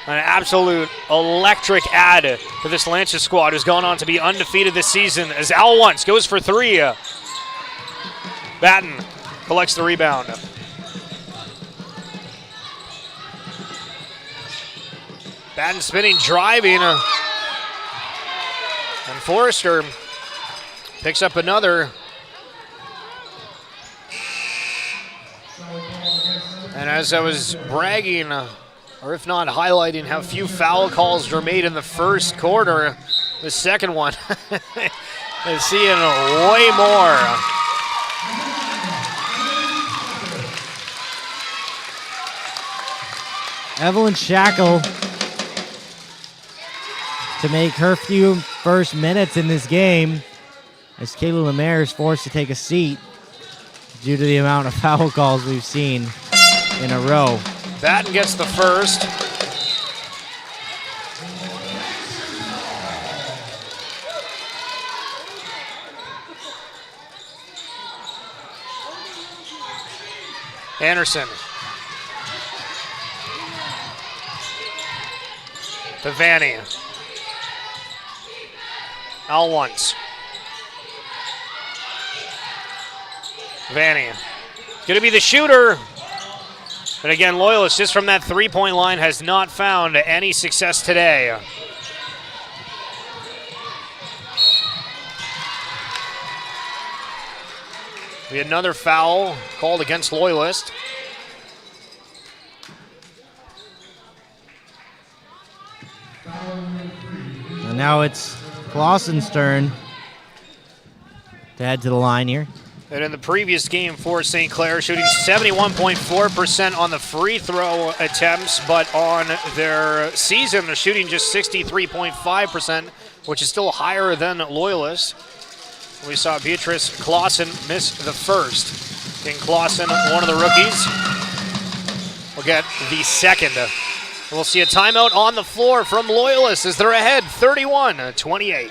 absolute electric add to this Lancers squad, who's gone on to be undefeated this season, as Al Once goes for 3. Batten collects the rebound. Batten spinning, driving. And Forrester picks up another. And as I was bragging, or if not highlighting how few foul calls were made in the first quarter, the second one is seeing way more. Evelyn Shackle to make her few first minutes in this game as Kaylee Lemaire is forced to take a seat due to the amount of foul calls we've seen in a row. Batten gets the first. Anderson. To Vanny. Al Once. Vanny. Going to be the shooter. And again, Loyalist, just from that three-point line, has not found any success today. We had another foul called against Loyalist. And now it's Clausen's turn to head to the line here. And in the previous game for St. Clair, shooting 71.4% on the free throw attempts, but on their season, they're shooting just 63.5%, which is still higher than Loyalist. We saw Beatrice Clausen miss the first. And Clausen, one of the rookies, will get the second. We'll see a timeout on the floor from Loyalist as they're ahead 31-28.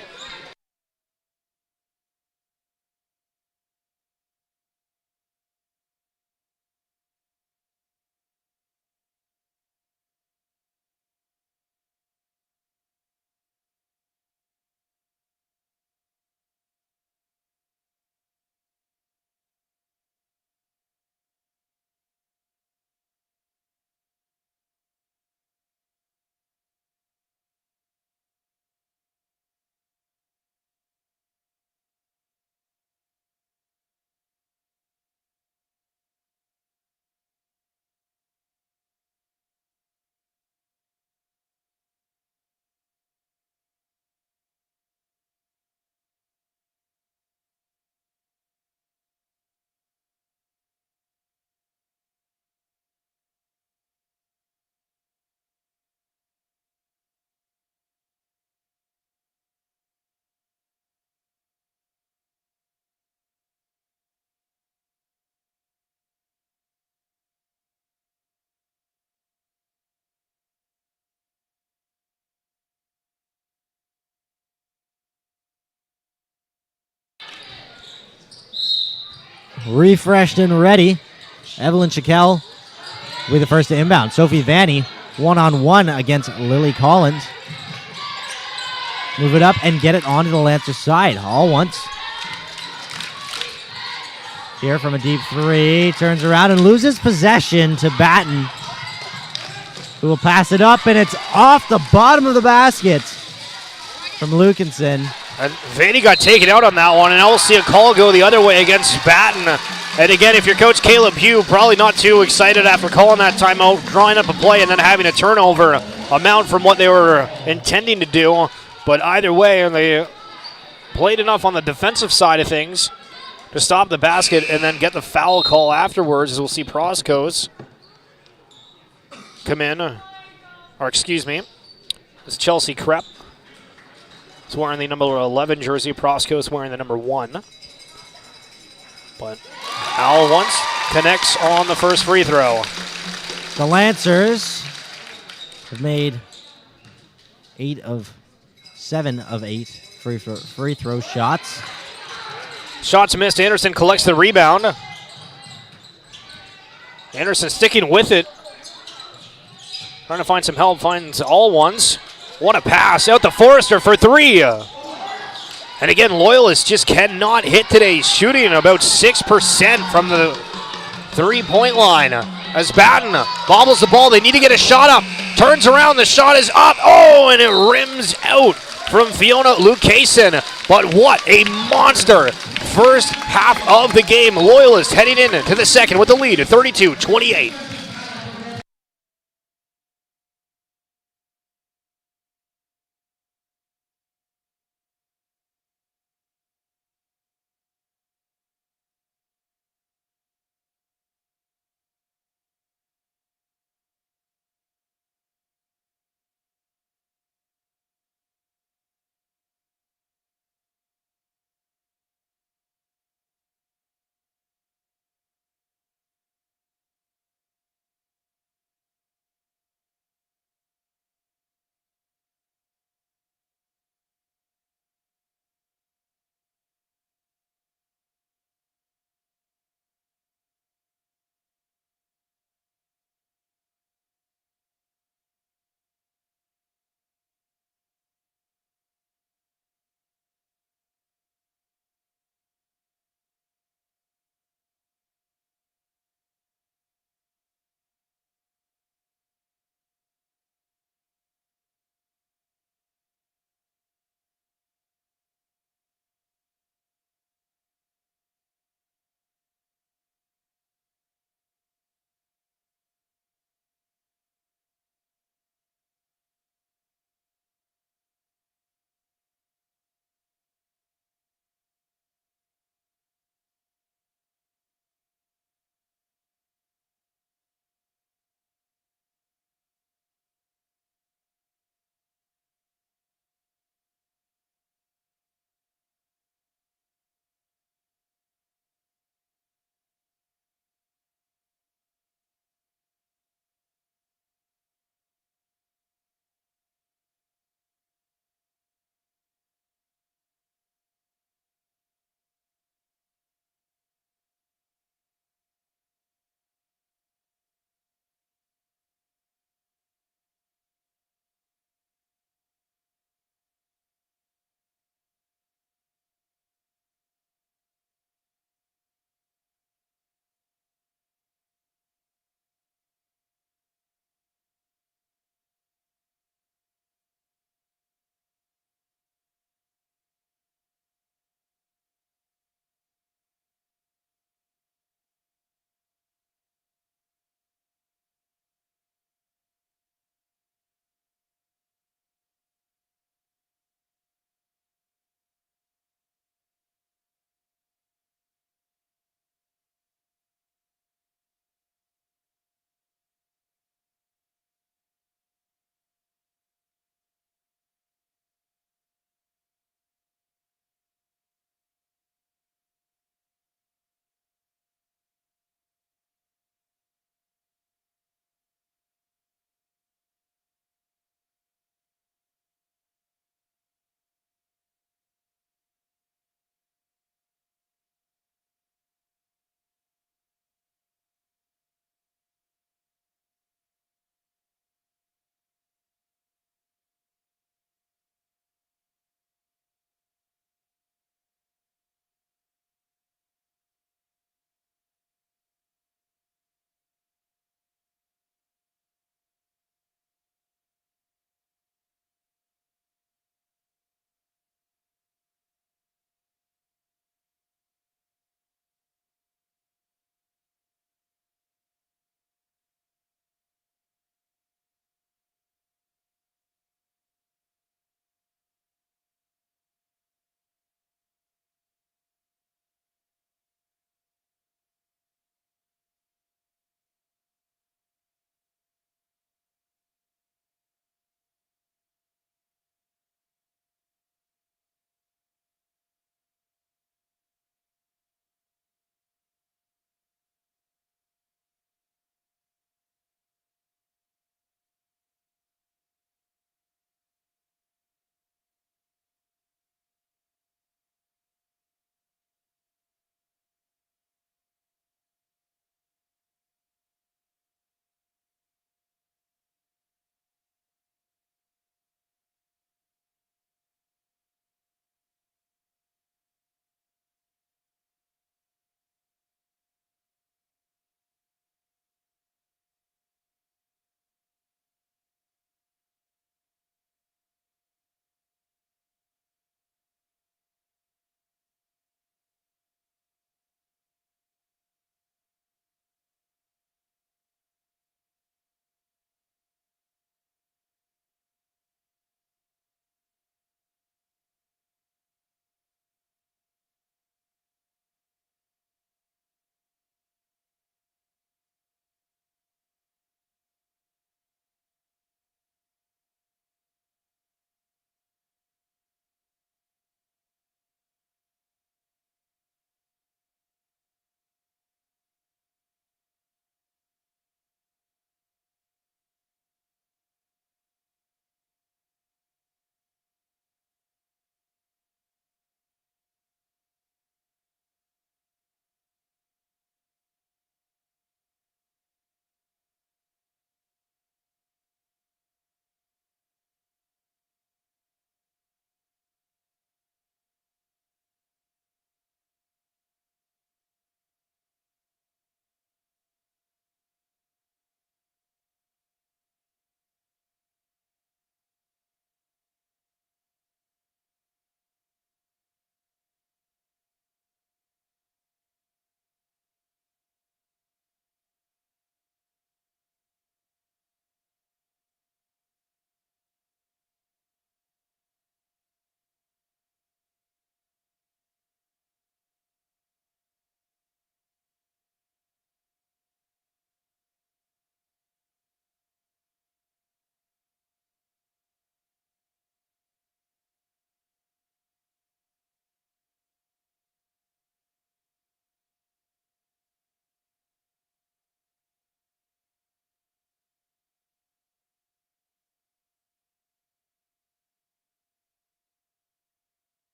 Refreshed and ready. Evelyn Shackle with the first to inbound. Sophie Vanny one-on-one against Lily Collins. Move it up and get it onto the Lancers side. All once. Here from a deep three. Turns around and loses possession to Batten, who will pass it up, and it's off the bottom of the basket from Lukinson. And Vaney got taken out on that one, and now we'll see a call go the other way against Batten. And again, if you're Coach Caleb Hugh, probably not too excited after calling that timeout, drawing up a play, and then having a turnover amount from what they were intending to do. But either way, they played enough on the defensive side of things to stop the basket and then get the foul call afterwards, as we'll see Proskos come in. Or excuse me, it's Chelsea Krepp. He's wearing the number 11 jersey. Proskos wearing the number 1. But Al once connects on the first free throw. The Lancers have made 7 of 8 free throw shots. Shots missed. Anderson collects the rebound. Anderson sticking with it. Trying to find some help. Finds all ones. What a pass out to Forrester for 3. And again, Loyalist just cannot hit today. Shooting about 6% from the three-point line. As Batten bobbles the ball, they need to get a shot up. Turns around, the shot is up. Oh, and it rims out from Fiona Lucason. But what a monster first half of the game. Loyalist heading into the second with the lead at 32-28.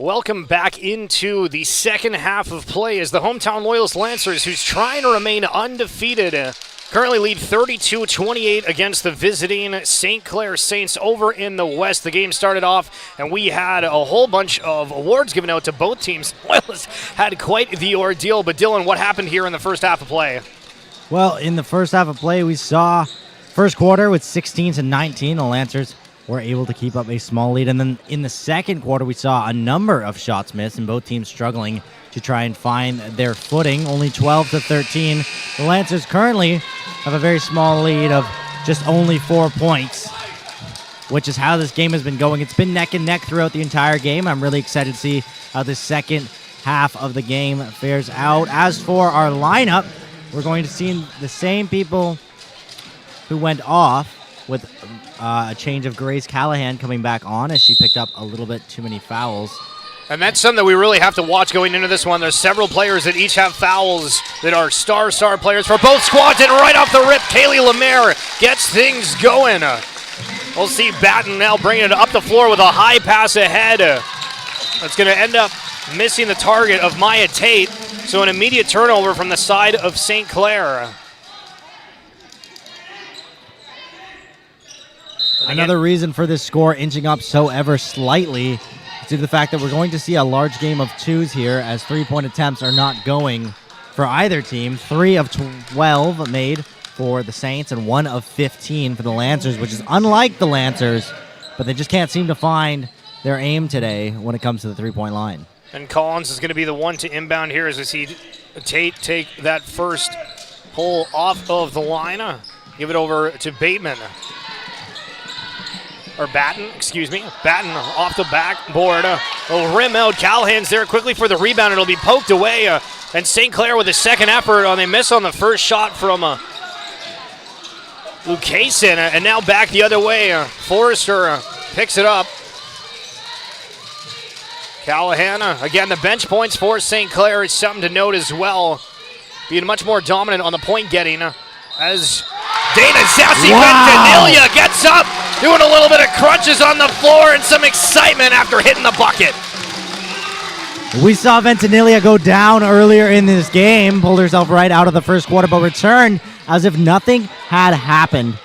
Welcome back into the second half of play as the hometown Loyalist Lancers, who's trying to remain undefeated, currently lead 32-28 against the visiting St. Clair Saints over in the West. The game started off, and we had a whole bunch of awards given out to both teams. Loyalist had quite the ordeal, but Dylan, what happened here in the first half of play? Well, in the first half of play, we saw first quarter with 16-19. The Lancers were able to keep up a small lead. And then in the second quarter, we saw a number of shots missed and both teams struggling to try and find their footing. Only 12-13. The Lancers currently have a very small lead of just only 4 points, which is how this game has been going. It's been neck and neck throughout the entire game. I'm really excited to see how the second half of the game fares out. As for our lineup, we're going to see the same people who went off, with a change of Grace Callahan coming back on as she picked up a little bit too many fouls. And that's something that we really have to watch going into this one. There's several players that each have fouls that are star players for both squads, and right off the rip, Kaylee Lemaire gets things going. We'll see Batten now bringing it up the floor with a high pass ahead. That's going to end up missing the target of Maya Tate, so an immediate turnover from the side of St. Clair. Another reason for this score inching up so ever slightly is due to the fact that we're going to see a large game of twos here, as 3-point attempts are not going for either team. 3 of 12 made for the Saints and 1 of 15 for the Lancers, which is unlike the Lancers, but they just can't seem to find their aim today when it comes to the 3-point line. And Collins is going to be the one to inbound here as we see Tate take that first pull off of the line. Give it over to Bateman. Or Batten, excuse me. Batten off the backboard. Rim out. Callahan's there quickly for the rebound. It'll be poked away. And St. Clair with a second effort. They miss on the first shot from Lucasen. And now back the other way. Forrester picks it up. Callahan, again, the bench points for St. Clair is something to note as well. Being much more dominant on the point getting as Dana Ventimiglia gets up, doing a little bit of crunches on the floor and some excitement after hitting the bucket. We saw Ventimiglia go down earlier in this game, pulled herself right out of the first quarter, but returned as if nothing had happened.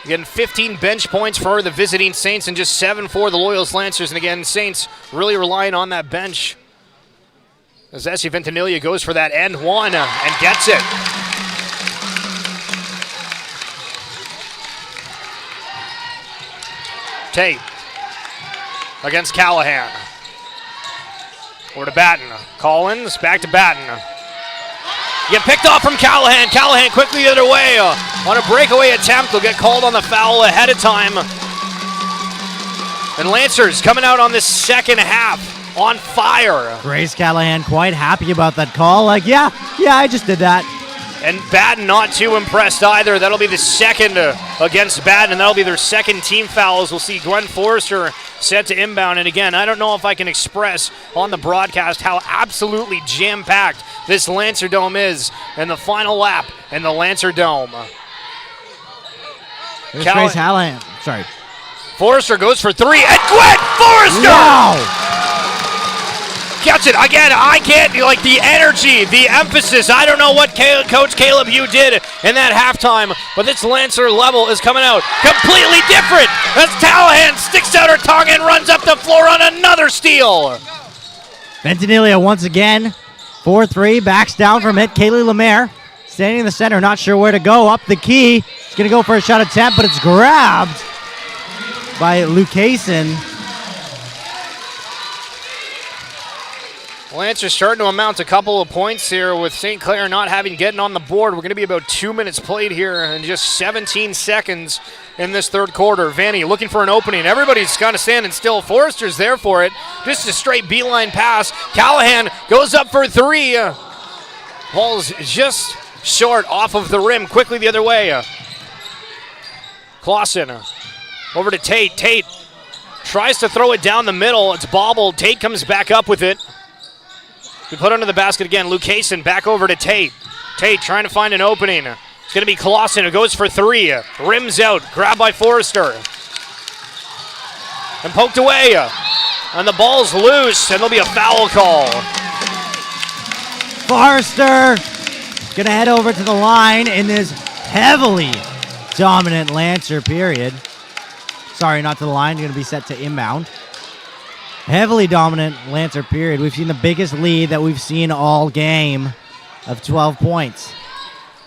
Again, 15 bench points for the visiting Saints and just 7 for the Loyalist Lancers. And again, Saints really relying on that bench as Essie Ventimiglia goes for that end one and gets it. Tate against Callahan. Over to Batten. Collins back to Batten. Get picked off from Callahan. Callahan quickly the other way on a breakaway attempt. Will get called on the foul ahead of time. And Lancers coming out on this second half on fire. Grace Callahan quite happy about that call. Like, yeah, I just did that. And Batten not too impressed either. That'll be the second against Batten, and that'll be their second team fouls. We'll see Gwen Forrester set to inbound. And again, I don't know if I can express on the broadcast how absolutely jam-packed this Lancer Dome is in the final lap in the Lancer Dome. Grace Callahan. Sorry. Forrester goes for 3, and Gwen Forrester! Wow! Gets it. Again, I can't, like the energy, the emphasis. I don't know what Coach Caleb Hugh did in that halftime, but this Lancer level is coming out completely different as Callahan sticks out her tongue and runs up the floor on another steal. Ventimiglia once again, 4-3, backs down from it. Kaylee Lemaire standing in the center, not sure where to go. Up the key. She's going to go for a shot attempt, but it's grabbed by Lucasen. Lancers starting to amount a couple of points here with St. Clair not getting on the board. We're going to be about 2 minutes played here and just 17 seconds in this third quarter. Vanny looking for an opening. Everybody's kind of standing still. Forrester's there for it. Just a straight beeline pass. Callahan goes up for 3. Ball's just short off of the rim. Quickly the other way. Clausen over to Tate. Tate tries to throw it down the middle. It's bobbled. Tate comes back up with it. We put under the basket again. Lucasen back over to Tate. Tate trying to find an opening. It's going to be Clausen who goes for 3. Rims out. Grabbed by Forrester. And poked away. And the ball's loose, and there'll be a foul call. Forrester gonna head over to the line in this heavily dominant Lancer period. Sorry, not to the line. Gonna be set to inbound. Heavily dominant Lancer period. We've seen the biggest lead that we've seen all game of 12 points.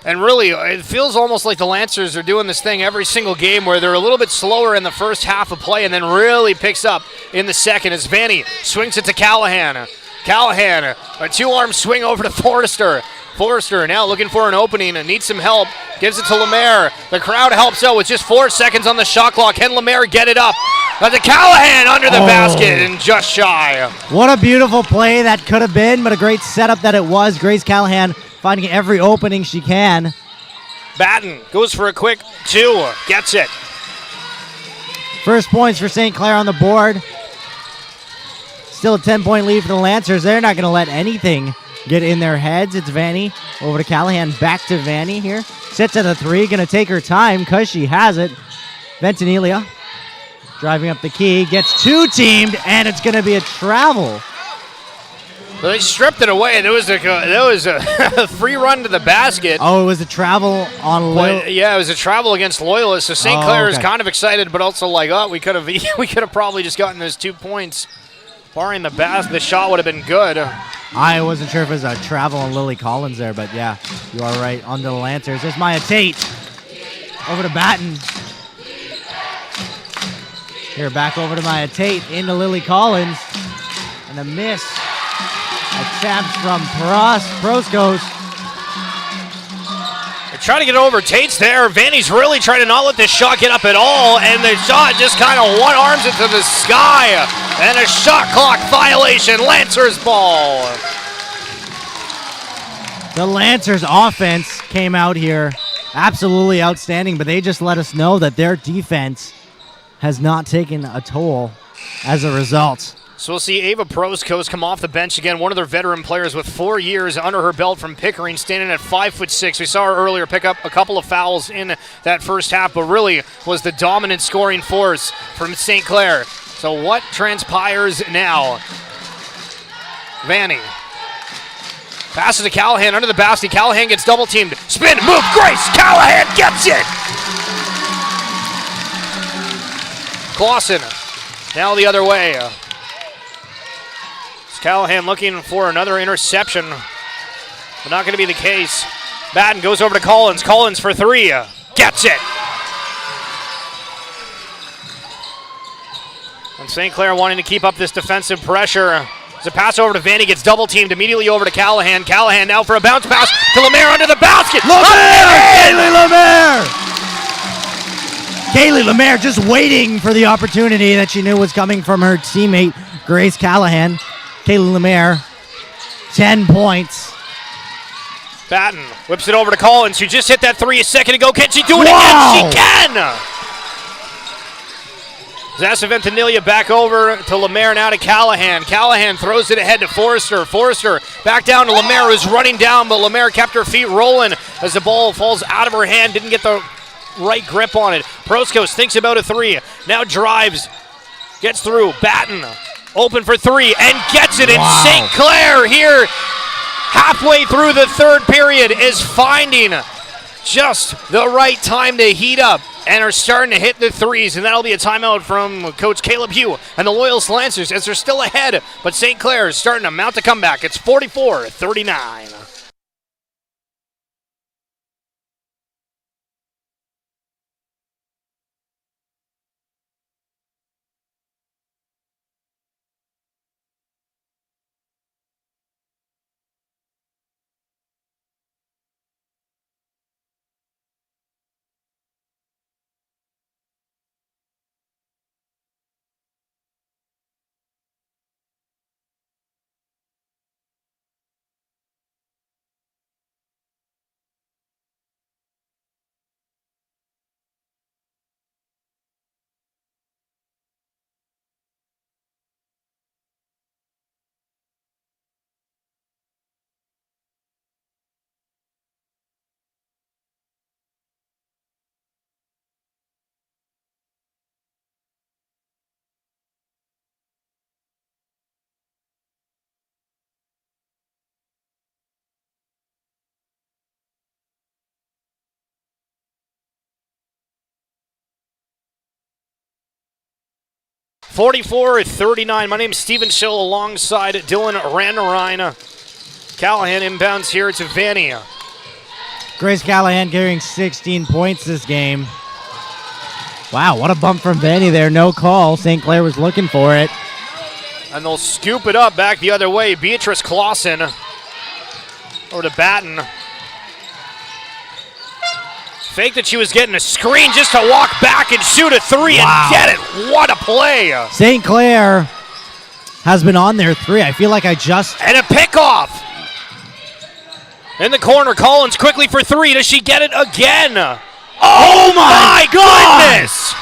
And really, it feels almost like the Lancers are doing this thing every single game where they're a little bit slower in the first half of play and then really picks up in the second as Vanny swings it to Callahan. Callahan, a two-arm swing over to Forrester. Forrester now looking for an opening and needs some help. Gives it to Lemaire. The crowd helps out with just 4 seconds on the shot clock. Can Lemaire get it up? To Callahan under the basket and just shy. What a beautiful play that could have been, but a great setup that it was. Grace Callahan finding every opening she can. Batten goes for a quick 2. Gets it. First points for St. Clair on the board. Still a 10-point lead for the Lancers. They're not going to let anything get in their heads. It's Vanny over to Callahan. Back to Vanny here. Sits at the 3. Going to take her time because she has it. Ventimiglia driving up the key. Gets two-teamed, and it's going to be a travel. Well, they stripped it away. There was a free run to the basket. Oh, it was a travel on Loyalist. Yeah, it was a travel against Loyalist. So St. Clair is kind of excited, but also like, oh, we could have probably just gotten those 2 points. Barring the shot would have been good. I wasn't sure if it was a travel on Lily Collins there, but yeah, you are right. On to the Lancers. There's Maya Tate. Over to Batten. Here, back over to Maya Tate. Into Lily Collins. And a miss. Attempts from Proskos. They're trying to get over. Tate's there. Vanny's really trying to not let this shot get up at all, and the shot just kind of one-arms it to the sky. And a shot clock violation. Lancers ball. The Lancers offense came out here absolutely outstanding, but they just let us know that their defense has not taken a toll as a result. So we'll see Ava Proskos come off the bench again, one of their veteran players with 4 years under her belt from Pickering, standing at 5'6". We saw her earlier pick up a couple of fouls in that first half, but really was the dominant scoring force from St. Clair. So what transpires now? Vanny. Passes to Callahan under the basket. Callahan gets double teamed. Spin, move, Grace! Callahan gets it! Clausen now the other way. Callahan looking for another interception, but not going to be the case. Batten goes over to Collins. Collins for 3. Gets it. And St. Clair wanting to keep up this defensive pressure. As a pass over to Vanny, gets double teamed immediately over to Callahan. Callahan now for a bounce pass to Lemaire under the basket. Kaylee Lemaire! Kaylee Lemaire just waiting for the opportunity that she knew was coming from her teammate, Grace Callahan. Kaylee Lemaire, 10 points. Batten whips it over to Collins, who just hit that 3 a second ago. Can she do it Wow. again? She can! Ventimiglia back over to Lemaire, now to Callahan. Callahan throws it ahead to Forrester. Forrester back down to Lemaire, who's running down, but Lemaire kept her feet rolling as the ball falls out of her hand. Didn't get the right grip on it. Proskos thinks about a 3. Now drives. Gets through. Batten open for 3 and gets it. And St. Clair here halfway through the third period is finding just the right time to heat up and are starting to hit the 3s. And that'll be a timeout from Coach Caleb Hugh and the Loyalist Lancers as they're still ahead. But St. Clair is starting to mount the comeback. It's 44-39. 44-39. My name's Steven Schill alongside Dylan Randerine. Callahan inbounds here to Vanny. Grace Callahan carrying 16 points this game. Wow, what a bump from Vanny there. No call. St. Clair was looking for it. And they'll scoop it up back the other way. Beatrice Clausen over to Batten. Fake that she was getting a screen just to walk back and shoot a three and get it. What a play. St. Clair has been on their three. I feel like I just... And a pickoff. In the corner, Collins quickly for three. Does she get it again? Oh my goodness!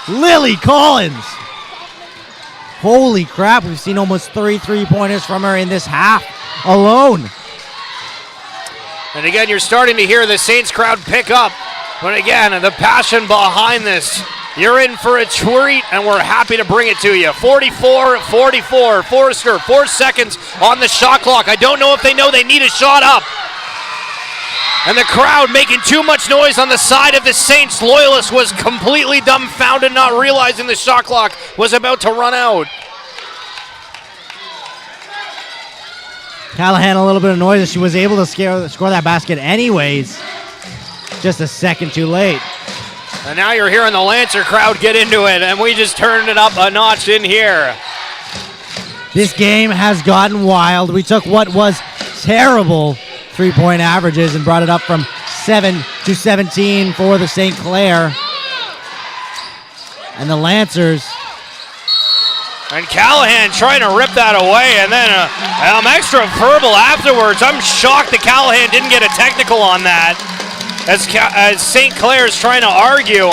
Lily Collins. Holy crap, we've seen almost 3 3-pointers from her in this half alone. And again, you're starting to hear the Saints crowd pick up. But again, the passion behind this. You're in for a treat, and we're happy to bring it to you. 44-44. Forrester, 4 seconds on the shot clock. I don't know if they know they need a shot up. And the crowd making too much noise on the side of the Saints. Loyalist was completely dumbfounded, not realizing the shot clock was about to run out. Callahan a little bit of noise as she was able to score that basket anyways. Just a second too late. And now you're hearing the Lancer crowd get into it, and we just turned it up a notch in here. This game has gotten wild. We took what was terrible 3-point averages and brought it up from 7 to 17 for the St. Clair. And the Lancers. And Callahan trying to rip that away, and then extra verbal afterwards. I'm shocked that Callahan didn't get a technical on that as St. Clair's trying to argue.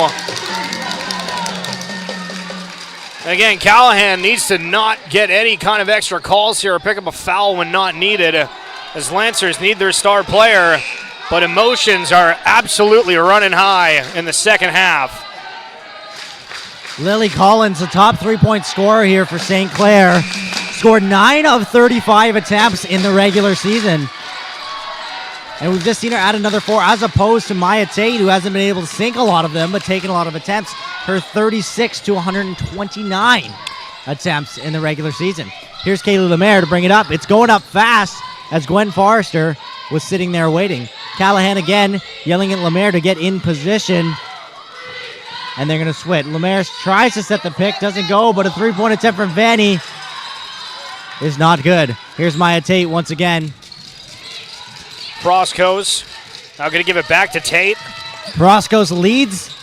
Again, Callahan needs to not get any kind of extra calls here or pick up a foul when not needed, as Lancers need their star player, but emotions are absolutely running high in the second half. Lily Collins, the top 3-point scorer here for St. Clair, scored 9 of 35 attempts in the regular season. And we've just seen her add another 4, as opposed to Maya Tate, who hasn't been able to sink a lot of them, but taken a lot of attempts. Her 36 to 129 attempts in the regular season. Here's Kaylee Lemaire to bring it up. It's going up fast as Gwen Forrester was sitting there waiting. Callahan again yelling at Lemaire to get in position. And they're going to switch. Lemaire tries to set the pick, doesn't go, but a 3-point attempt from Vanny is not good. Here's Maya Tate once again. Proskos now going to give it back to Tate. Proskos leads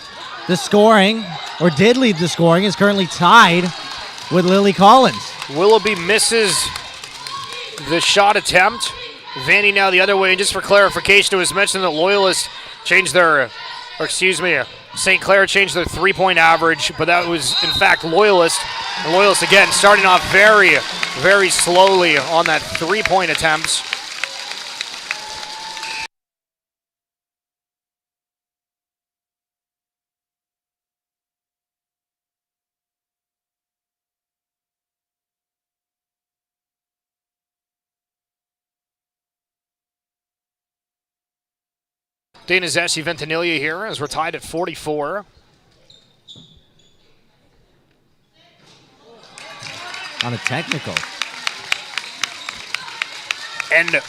the scoring, or did lead the scoring, is currently tied with Lily Collins. Willoughby misses the shot attempt. Vanny now the other way, and just for clarification, it was mentioned that Loyalist changed their, St. Clair changed their 3-point average, but that was, in fact, Loyalist. And Loyalist, again, starting off very, very slowly on that 3-point attempts. Dana Zeshi Ventimiglia here as we're tied at 44. On a technical. And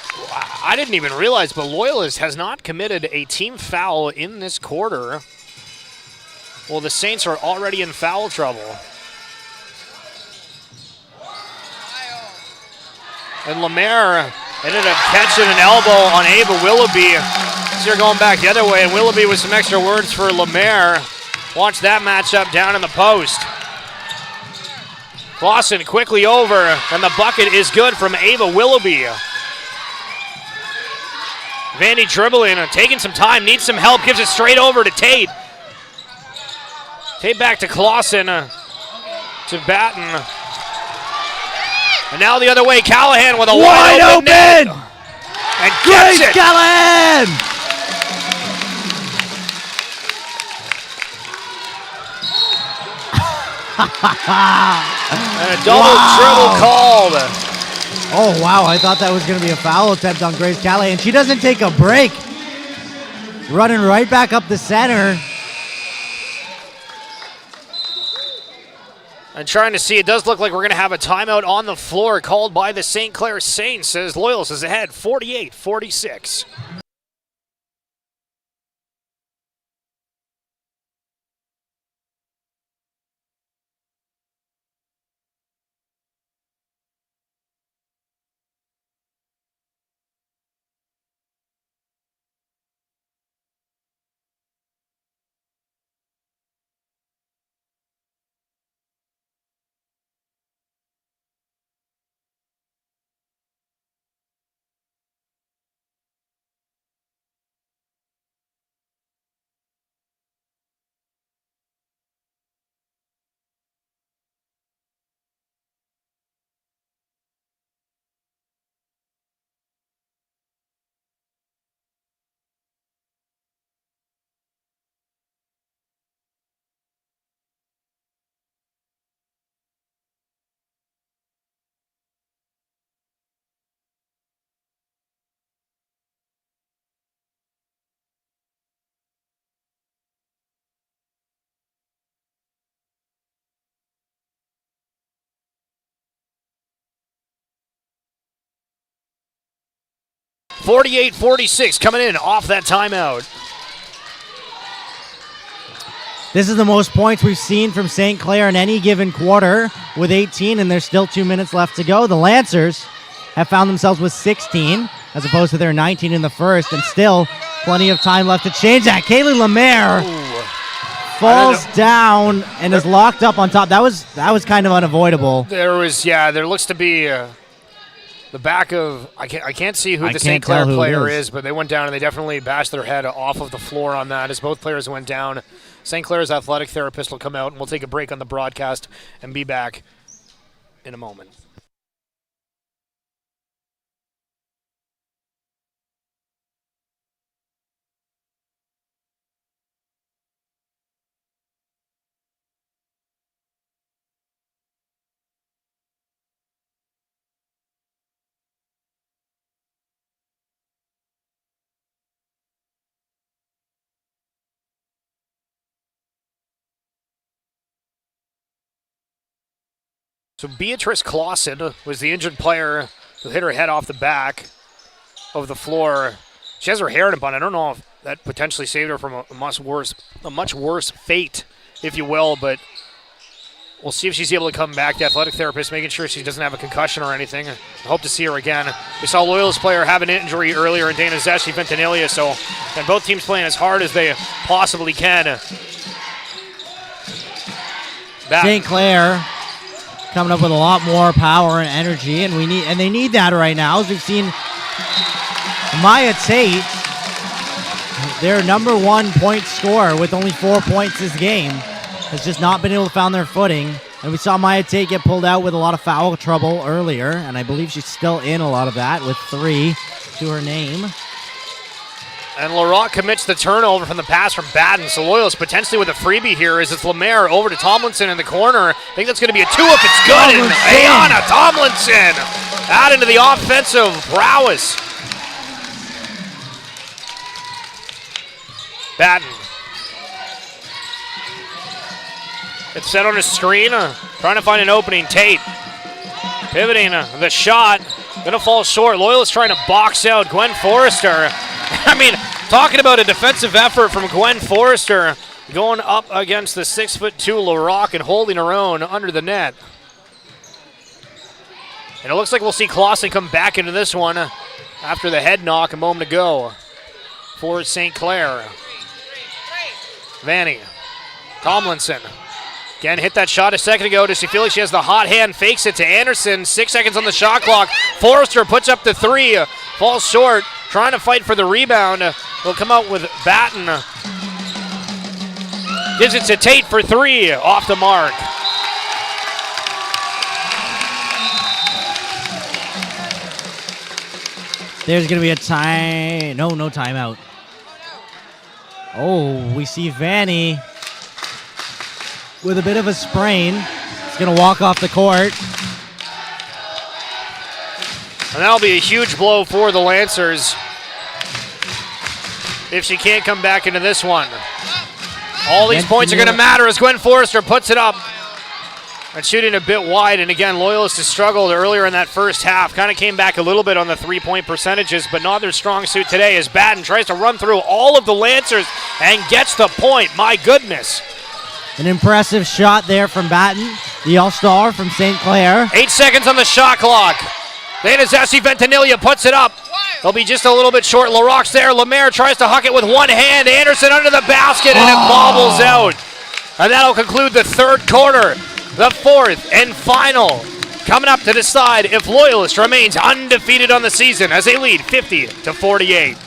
I didn't even realize, but Loyalist has not committed a team foul in this quarter. Well, the Saints are already in foul trouble. And Lemaire ended up catching an elbow on Ava Willoughby. So you're going back the other way, and Willoughby with some extra words for Lemaire. Watch that matchup down in the post. Clausen quickly over, and the bucket is good from Ava Willoughby. Vandy dribbling, taking some time, needs some help, gives it straight over to Tate. Tate back to Clausen, to Batten. And now the other way, Callahan with a wide open net. And gets it. Callahan! And a double dribble called. Oh, wow. I thought that was going to be a foul attempt on Grace Callahan. She doesn't take a break. Running right back up the center. And trying to see, it does look like we're going to have a timeout on the floor called by the St. Clair Saints as Loyalist is ahead 48-46. .48-46 coming in off that timeout. This is the most points we've seen from St. Clair in any given quarter with 18, and there's still 2 minutes left to go. The Lancers have found themselves with 16 as opposed to their 19 in the first, and still plenty of time left to change that. Kaylee Lemaire falls down and is locked up on top. That was kind of unavoidable. There looks to be the back of, I can't see who the St. Clair player is, but they went down and they definitely bashed their head off of the floor on that as both players went down. St. Clair's athletic therapist will come out and we'll take a break on the broadcast and be back in a moment. So Beatrice Clausen was the injured player who hit her head off the back of the floor. She has her hair in a bun. I don't know if that potentially saved her from a much worse fate, if you will, but we'll see if she's able to come back. The athletic therapist making sure she doesn't have a concussion or anything. I hope to see her again. We saw a Loyalist player have an injury earlier in Dana Zeshi Ventanilia, so and both teams playing as hard as they possibly can. St. Clair coming up with a lot more power and energy, and they need that right now. As we've seen Maya Tate, their number one point scorer with only 4 points this game, has just not been able to find their footing. And we saw Maya Tate get pulled out with a lot of foul trouble earlier, and I believe she's still in a lot of that with 3 to her name. And Laroque commits the turnover from the pass from Batten. So Loyalist potentially with a freebie here as it's Lemaire over to Tomlinson in the corner. I think that's going to be a 2 if it's good. And Ayana Tomlinson out into the offensive prowess. Batten. It's set on his screen. Trying to find an opening. Tate pivoting the shot. Going to fall short. Loyalist trying to box out Gwen Forrester. I mean, talking about a defensive effort from Gwen Forrester going up against the 6'2" Laroque and holding her own under the net. And it looks like we'll see Clausen come back into this one after the head knock a moment ago for St. Clair. Vanny. Tomlinson. Again, hit that shot a second ago. Does she feel like she has the hot hand? Fakes it to Anderson. 6 seconds on the shot clock. Forrester puts up the 3. Falls short. Trying to fight for the rebound. Will come out with Batten. Gives it to Tate for 3. Off the mark. There's going to be a time. No timeout. Oh, we see Vanny with a bit of a sprain. He's going to walk off the court. And that'll be a huge blow for the Lancers if she can't come back into this one. All these points are going to matter as Gwen Forrester puts it up. And shooting a bit wide, and again, Loyalist has struggled earlier in that first half. Kind of came back a little bit on the three-point percentages, but not their strong suit today as Batten tries to run through all of the Lancers and gets the point. My goodness. An impressive shot there from Batten, the all-star from St. Clair. 8 seconds on the shot clock. Danazesi Ventimiglia puts it up. They'll be just a little bit short. LaRocque's there. Lemaire tries to huck it with one hand. Anderson under the basket, and it bobbles out. And that'll conclude the third quarter. The fourth and final, coming up to decide if Loyalist remains undefeated on the season as they lead 50-48.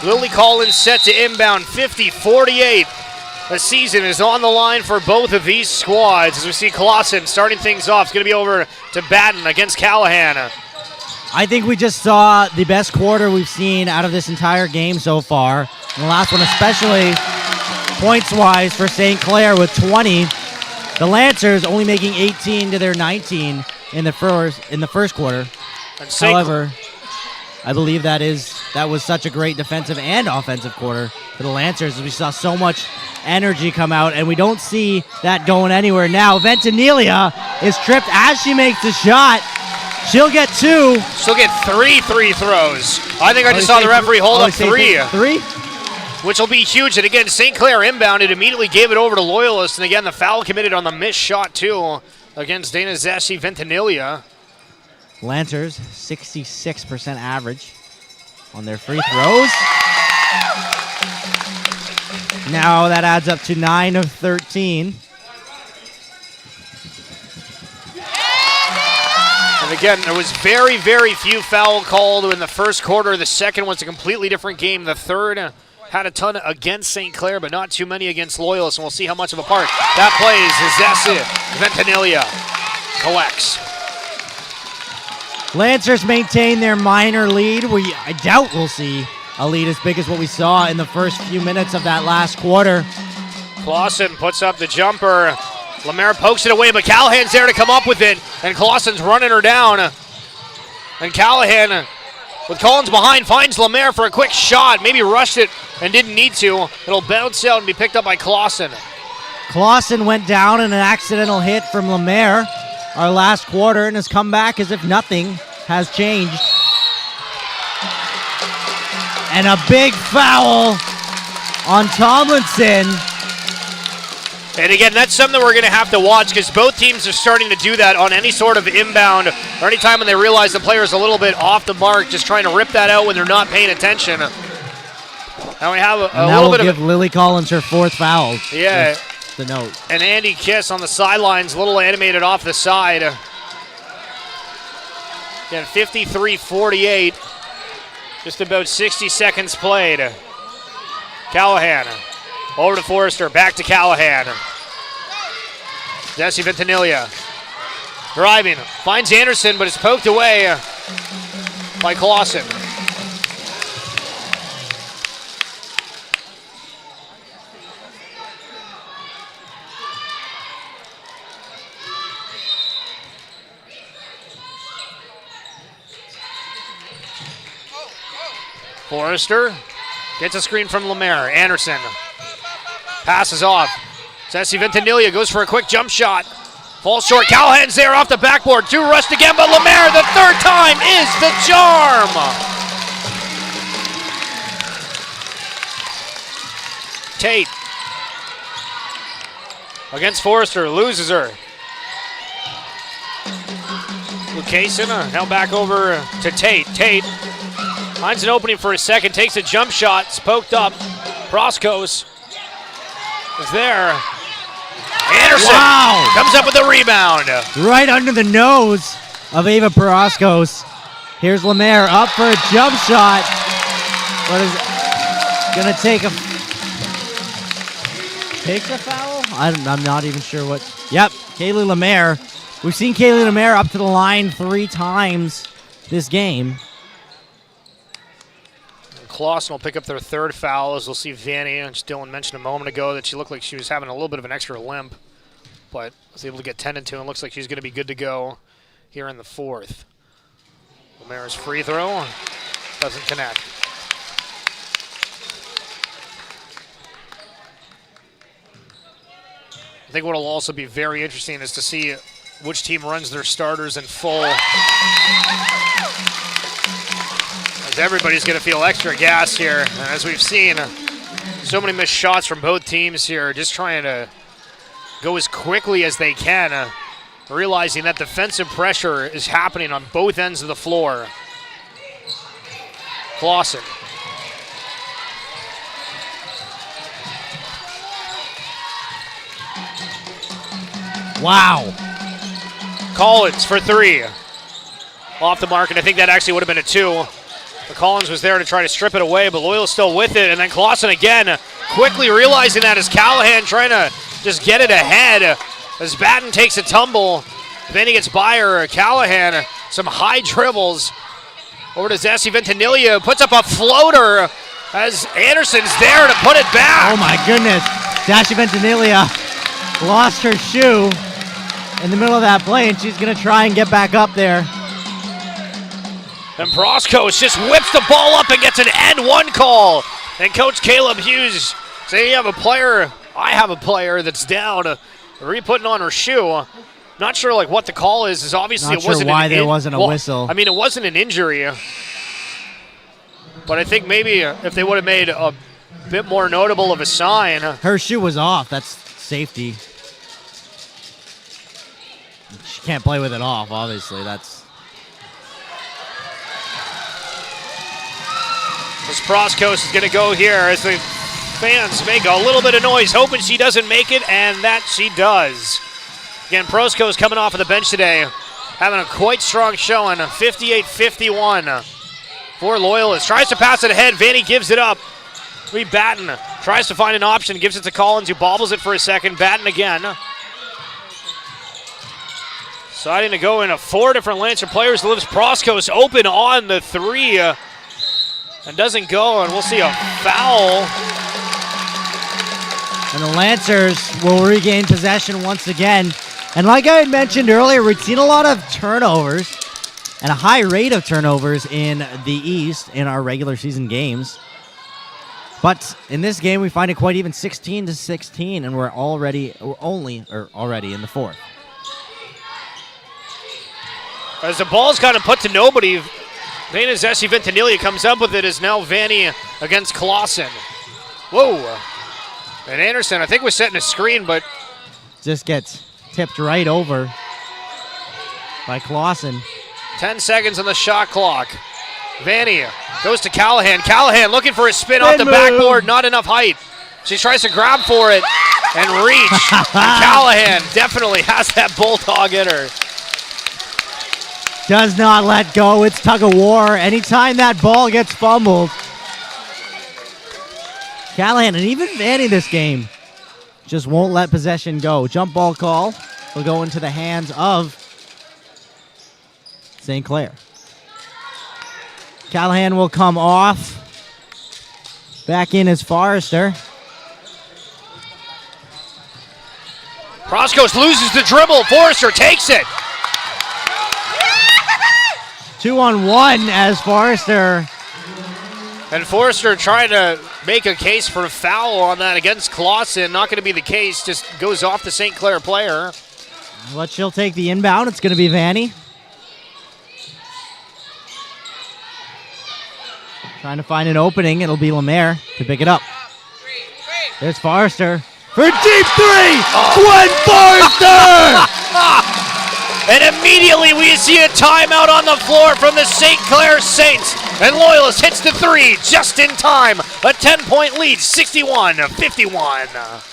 Lily Collins set to inbound 50-48. The season is on the line for both of these squads as we see Clausen starting things off. It's going to be over to Batten against Callahan. I think we just saw the best quarter we've seen out of this entire game so far. And the last one especially points-wise for St. Clair with 20. The Lancers only making 18 to their 19 in the first quarter. However, I believe that was such a great defensive and offensive quarter for the Lancers as we saw so much energy come out, and we don't see that going anywhere now. Ventimiglia is tripped as she makes the shot. She'll get two. She'll get three free throws. I think I just saw the referee hold up three. Three? Which will be huge. And again, St. Clair inbounded, immediately gave it over to Loyalist. And again, the foul committed on the missed shot, too, against Danazesi Ventimiglia. Lancers, 66% average on their free throws. Now that adds up to 9 of 13. And again, there was very, very few foul called in the first quarter. The second was a completely different game. The third had a ton against St. Clair, but not too many against Loyalist, and we'll see how much of a part that plays as Ventimiglia collects. Lancers maintain their minor lead. I doubt we'll see a lead as big as what we saw in the first few minutes of that last quarter. Clausen puts up the jumper. Lemaire pokes it away, but Callahan's there to come up with it, and Clausen's running her down. And Callahan, with Collins behind, finds Lemaire for a quick shot. Maybe rushed it and didn't need to. It'll bounce out and be picked up by Clausen. Clausen went down in an accidental hit from Lemaire our last quarter and has come back as if nothing has changed. And a big foul on Tomlinson. And again, that's something we're going to have to watch because both teams are starting to do that on any sort of inbound or any time when they realize the player is a little bit off the mark, just trying to rip that out when they're not paying attention. Now we have a little bit of give Lily Collins her fourth foul. Yeah. That's the note. And Andy Kiss on the sidelines, a little animated off the side. Again, 53-48. Just about 60 seconds played. Callahan over to Forrester, back to Callahan. Jesse Ventanilla driving, finds Anderson, but it's poked away by Clausen. Forrester gets a screen from Lemaire. Anderson passes off. Jesse Ventanilla goes for a quick jump shot. Falls short. Callahan's there off the backboard. Two rushed again, but Lemaire, the third time, is the charm. Tate against Forrester, loses her. Lucasen now back over to Tate. Tate finds an opening for a second, takes a jump shot, it's poked up. Proskos is there. Anderson comes up with a rebound. Right under the nose of Ava Proskos. Here's Lemaire up for a jump shot. But is going to take a foul? I'm not even sure what. Yep, Kaylee Lemaire. We've seen Kaylee Lemaire up to the line 3 times this game. Clausen will pick up their third foul, as we'll see Vanny, and Dylan mentioned a moment ago that she looked like she was having a little bit of an extra limp, but was able to get tended to, and looks like she's going to be good to go here in the fourth. Lemaire's free throw doesn't connect. I think what will also be very interesting is to see which team runs their starters in full. As everybody's going to feel extra gas here. And as we've seen, so many missed shots from both teams here, just trying to go as quickly as they can, realizing that defensive pressure is happening on both ends of the floor. Clausen. Wow. Collins for 3. Off the mark, and I think that actually would have been a 2. But Collins was there to try to strip it away, but Loyalist still with it. And then Clausen again, quickly realizing that as Callahan trying to just get it ahead. As Batten takes a tumble, then he gets by her. Callahan, some high dribbles. Over to Jesse Ventanilla, puts up a floater as Anderson's there to put it back. Oh my goodness. Jesse Ventanilla lost her shoe in the middle of that play, and she's going to try and get back up there. And Proskos just whips the ball up and gets an N1 call. And Coach Caleb Hughes saying, I have a player that's down, re-putting on her shoe. Not sure what the call is. Is obviously Not sure why there wasn't a whistle. I mean, it wasn't an injury. But I think maybe if they would have made a bit more notable of a sign. Her shoe was off. That's safety. She can't play with it off, obviously. That's... As Proskos is going to go here as the fans make a little bit of noise, hoping she doesn't make it, and that she does. Again, Proskos coming off of the bench today, having a quite strong showing, 58-51 for Loyalist. Tries to pass it ahead, Vanny gives it up. Lee Batten tries to find an option, gives it to Collins, who bobbles it for a second. Batten again. Deciding to go in 4 different Lancer players, leaves Proskos open on the 3. And doesn't go, and we'll see a foul. And the Lancers will regain possession once again. And like I had mentioned earlier, we've seen a lot of turnovers and a high rate of turnovers in the East in our regular season games. But in this game, we find it quite even, 16-16, and we're already in the fourth. As the ball's kind of put to nobody, Vanna Jesse Ventanilla comes up with it as now Vanny against Clausen. Whoa. And Anderson, I think, was setting a screen, but just gets tipped right over by Clausen. 10 seconds on the shot clock. Vanny goes to Callahan. Callahan looking for a spin off the backboard. Not enough height. She tries to grab for it. and reach. And Callahan definitely has that bulldog in her. Does not let go. It's tug of war. Anytime that ball gets fumbled, Callahan and even Vanny this game just won't let possession go. Jump ball call will go into the hands of St. Clair. Callahan will come off. Back in is Forrester. Proskos loses the dribble. Forrester takes it. 2-on-1 as Forrester. And Forrester trying to make a case for a foul on that against Clausen. Not going to be the case. Just goes off the St. Clair player. But she'll take the inbound. It's going to be Vanny. Trying to find an opening. It'll be Lemaire to pick it up. There's Forrester for deep three. Gwen Forrester! And immediately we see a timeout on the floor from the St. Clair Saints. And Loyalist hits the three just in time. A 10-point lead, 61-51.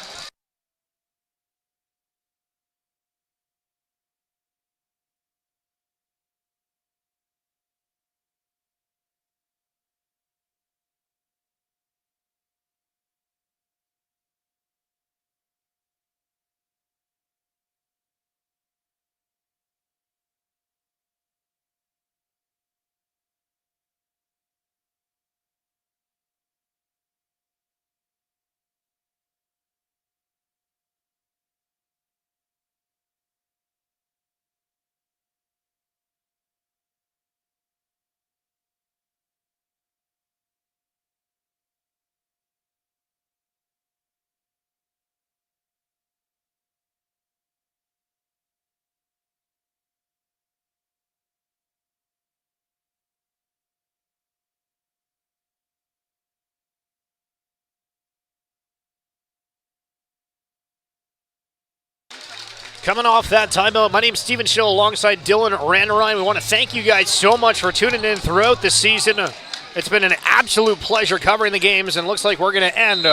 Coming off that timeout, my name's Steven Schill alongside Dylan Randerine. We want to thank you guys so much for tuning in throughout the season. It's been an absolute pleasure covering the games, and looks like we're going to end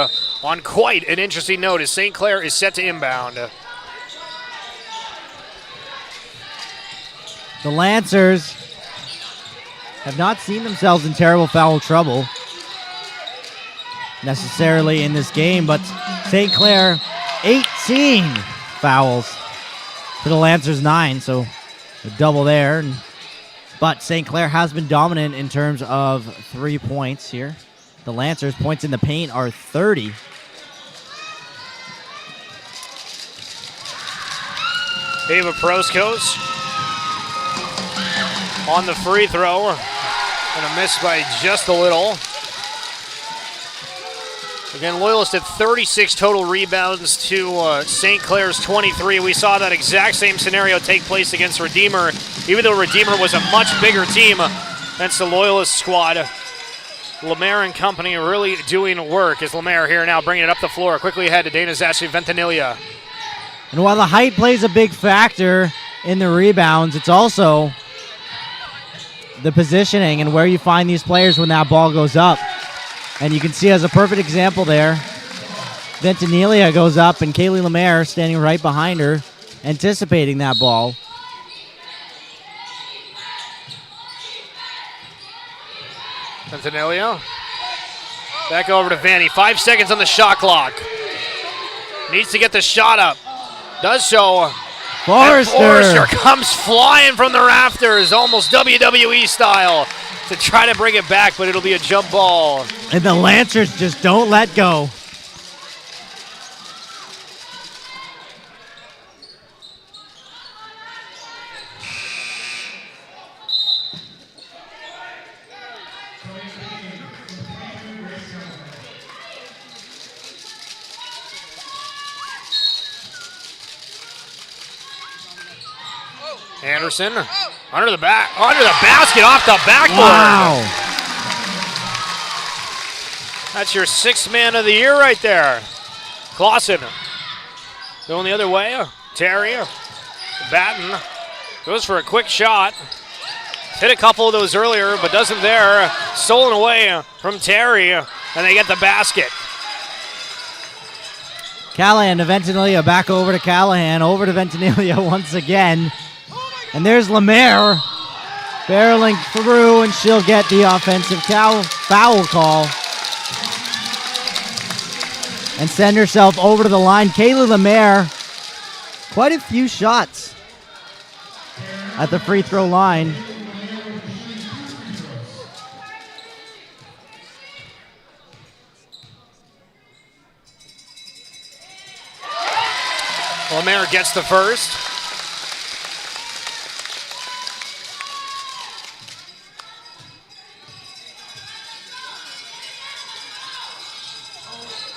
on quite an interesting note as St. Clair is set to inbound. The Lancers have not seen themselves in terrible foul trouble necessarily in this game, but St. Clair 18 fouls to the Lancers 9, so a double there. But St. Clair has been dominant in terms of 3 points here. The Lancers' points in the paint are 30. Ava Proskos on the free throw. And a miss by just a little. Again, Loyalist at 36 total rebounds to St. Clair's 23. We saw that exact same scenario take place against Redeemer, even though Redeemer was a much bigger team against the Loyalist squad. Lemaire and company really doing work as Lemaire here now bringing it up the floor. Quickly ahead to Dana Zashi-Ventanilla. And while the height plays a big factor in the rebounds, it's also the positioning and where you find these players when that ball goes up. And you can see as a perfect example there, Ventanilla goes up and Kaylee Lemaire standing right behind her, anticipating that ball. Ventanilla. Back over to Vanny. 5 seconds on the shot clock. Needs to get the shot up. Does so. Forrester comes flying from the rafters, almost WWE style, to try to bring it back, but it'll be a jump ball. And the Lancers just don't let go. Anderson under the basket, off the backboard. Wow. That's your sixth man of the year right there. Clausen going the other way. Terry Batten goes for a quick shot. Hit a couple of those earlier, but doesn't there. Stolen away from Terry, and they get the basket. Callahan to Ventimiglia, back over to Callahan, over to Ventimiglia once again. And there's Lemaire barreling through, and she'll get the offensive foul call and send herself over to the line. Kaylee Lemaire, quite a few shots at the free throw line. Lemaire gets the first.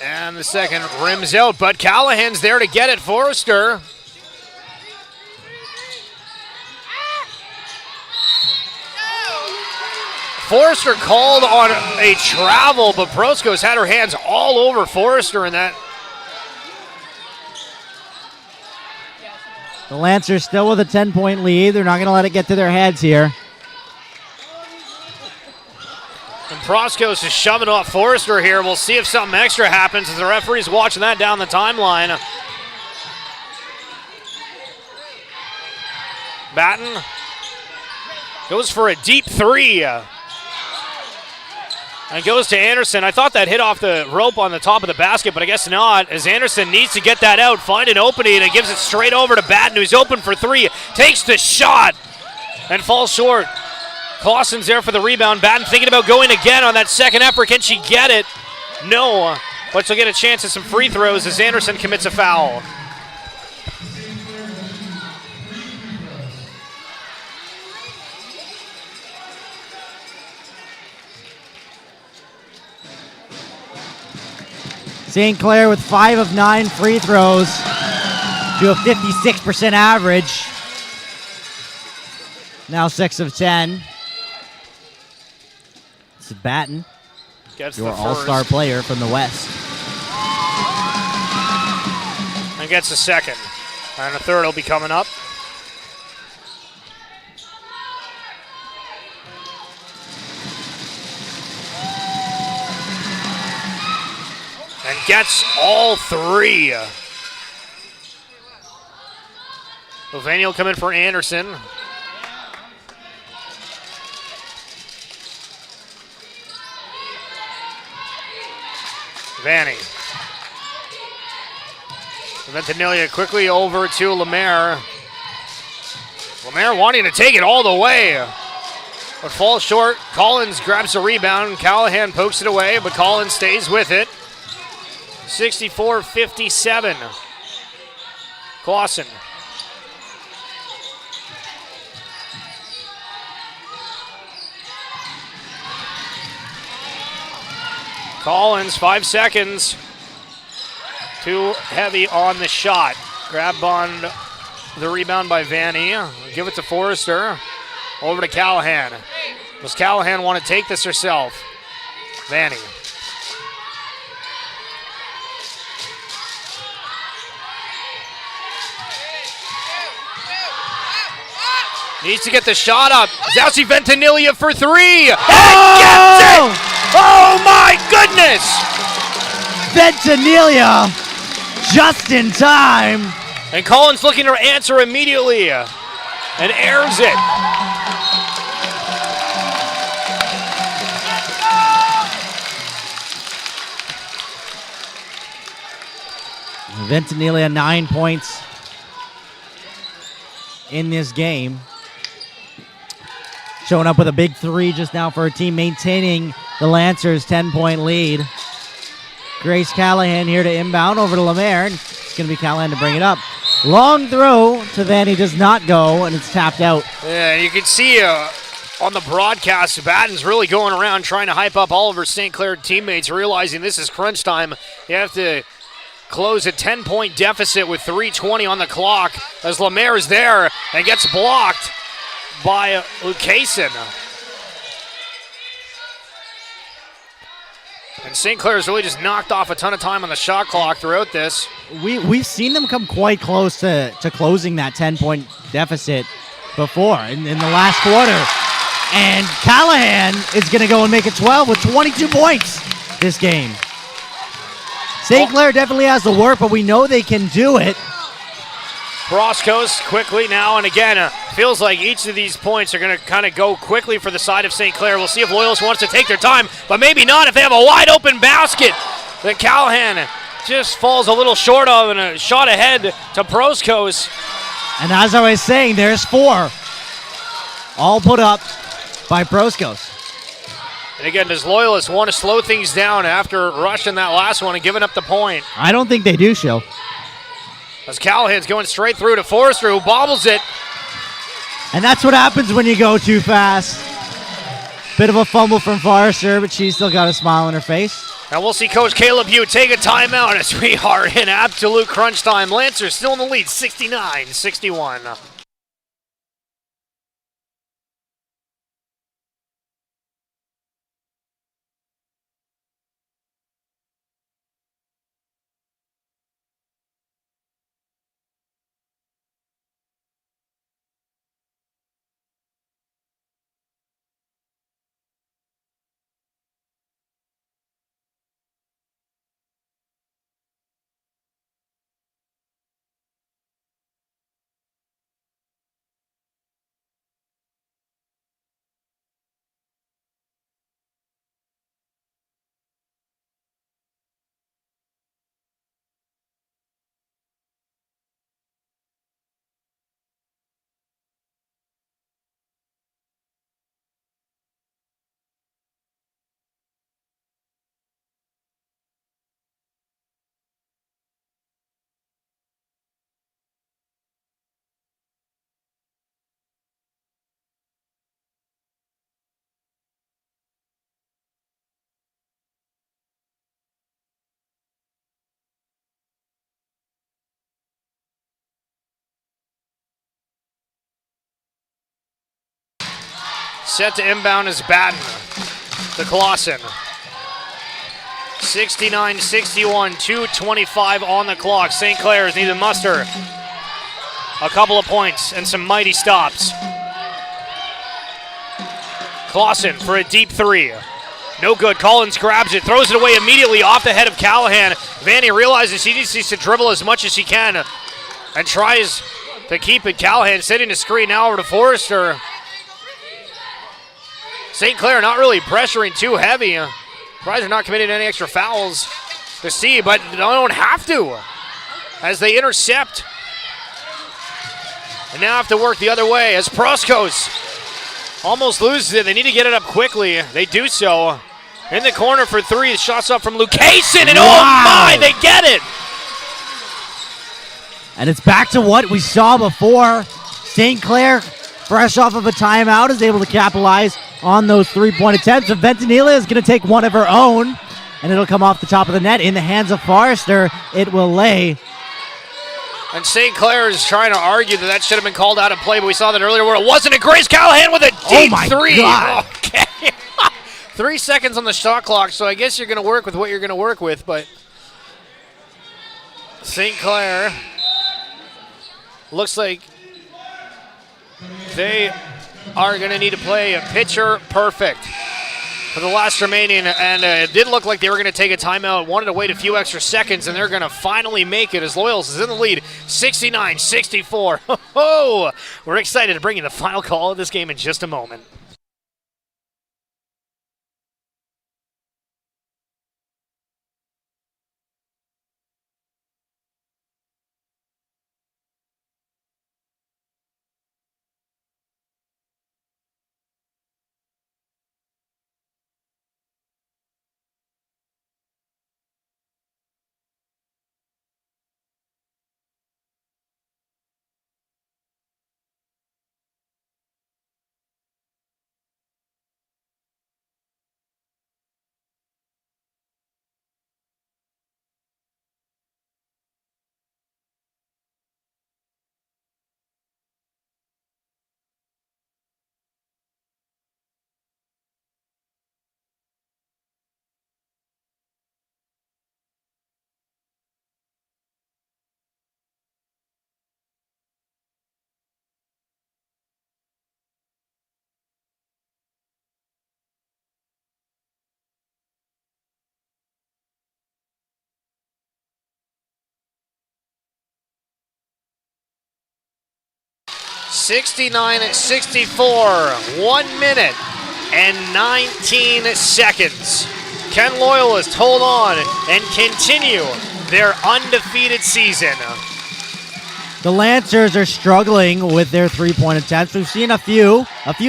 And the second rims out, but Callahan's there to get it. Forrester. Forrester called on a travel, but Proskos had her hands all over Forrester in that. The Lancers still with a 10-point lead. They're not going to let it get to their heads here. And Proskos is shoving off Forrester here. We'll see if something extra happens as the referee's watching that down the timeline. Batten goes for a deep three. And goes to Anderson. I thought that hit off the rope on the top of the basket, but I guess not, as Anderson needs to get that out, find an opening, and gives it straight over to Batten, who's open for three. Takes the shot and falls short. Clausen's there for the rebound. Batten thinking about going again on that second effort. Can she get it? No, but she'll get a chance at some free throws as Anderson commits a foul. St. Clair with 5 of 9 free throws to a 56% average. Now 6 of 10. This is Batten, your all-star player from the West. And gets a second. And a third will be coming up. And gets all three. Ovania will come in for Anderson. Vanny. Ventimiglia quickly over to Lemaire. Lemaire wanting to take it all the way, but falls short. Collins grabs the rebound. Callahan pokes it away, but Collins stays with it. 64-57. Clausen. Collins, 5 seconds. Too heavy on the shot. Grabbed on the rebound by Vanny. Give it to Forrester. Over to Callahan. Does Callahan want to take this herself? Vanny. Needs to get the shot up. Zausi Ventimiglia for three. And gets it! Oh my goodness! Ventimiglia just in time. And Collins looking to answer immediately and airs it. Ventimiglia 9 points in this game. Showing up with a big three just now for her team, maintaining the Lancers' 10-point lead. Grace Callahan here to inbound over to Lemaire. It's going to be Callahan to bring it up. Long throw to Vanny, does not go, and it's tapped out. Yeah, you can see on the broadcast, Batten's really going around trying to hype up all of her St. Clair teammates, realizing this is crunch time. You have to close a 10-point deficit with 3:20 on the clock as Lemaire is there and gets blocked by Lucasen. And St. Clair's really just knocked off a ton of time on the shot clock throughout this. We've seen them come quite close to closing that 10-point deficit before in the last quarter. And Callahan is going to go and make it 12 with 22 points this game. St. Clair definitely has to work, but we know they can do it. Roscoe's quickly now and again. Feels like each of these points are going to kind of go quickly for the side of St. Clair. We'll see if Loyalist wants to take their time, but maybe not if they have a wide open basket that Callahan just falls a little short of, and a shot ahead to Prosco's. And as I was saying, there's 4. All put up by Prosco's. And again, does Loyalist want to slow things down after rushing that last one and giving up the point? I don't think they do, Shill. As Callahan's going straight through to Forrester, who bobbles it. And that's what happens when you go too fast. Bit of a fumble from Forrester, but she's still got a smile on her face. And we'll see Coach Caleb Hugh take a timeout as we are in absolute crunch time. Lancers still in the lead, 69-61. Set to inbound is Batten to Clausen. 69-61, 2:25 on the clock. St. Clair's need to muster a couple of points and some mighty stops. Clausen for a deep 3. No good. Collins grabs it, throws it away immediately off the head of Callahan. Vanny realizes he needs to dribble as much as he can and tries to keep it. Callahan setting the screen now over to Forrester. St. Clair not really pressuring too heavy. Surprised they're not committing any extra fouls to see, but they don't have to as they intercept. And now have to work the other way as Prosco's almost loses it. They need to get it up quickly. They do so. In the corner for 3. The shot's up from Lucasen, and oh my, they get it! And it's back to what we saw before. St. Clair, fresh off of a timeout, is able to capitalize on those 3-point attempts. And Ventimiglia is going to take one of her own, and it'll come off the top of the net in the hands of Forrester. It will lay. And St. Clair is trying to argue that should have been called out of play, but we saw that earlier where it wasn't. And Grace Callahan with a deep 3. God. Okay. 3 seconds on the shot clock, so I guess you're going to work with what you're going to work with, but St. Clair looks like they are going to need to play a pitcher perfect for the last remaining, and it did look like they were going to take a timeout, wanted to wait a few extra seconds, and they're going to finally make it as Loyalist is in the lead, 69-64. Oh, we're excited to bring you the final call of this game in just a moment. 69-64, 1 minute and 19 seconds. Can Loyalist hold on and continue their undefeated season? The Lancers are struggling with their three-point attempts. We've seen a few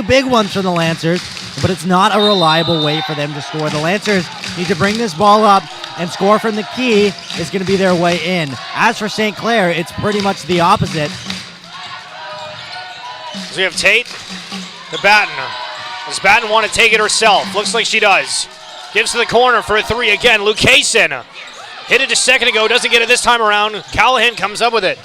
big ones from the Lancers, but it's not a reliable way for them to score. The Lancers need to bring this ball up and score from the key is going to be their way in. As for St. Clair, it's pretty much the opposite. So we have Tate to Batten. Does Batten want to take it herself? Looks like she does. Gives to the corner for a three again. Lucasen hit it just a second ago, doesn't get it this time around. Callahan comes up with it.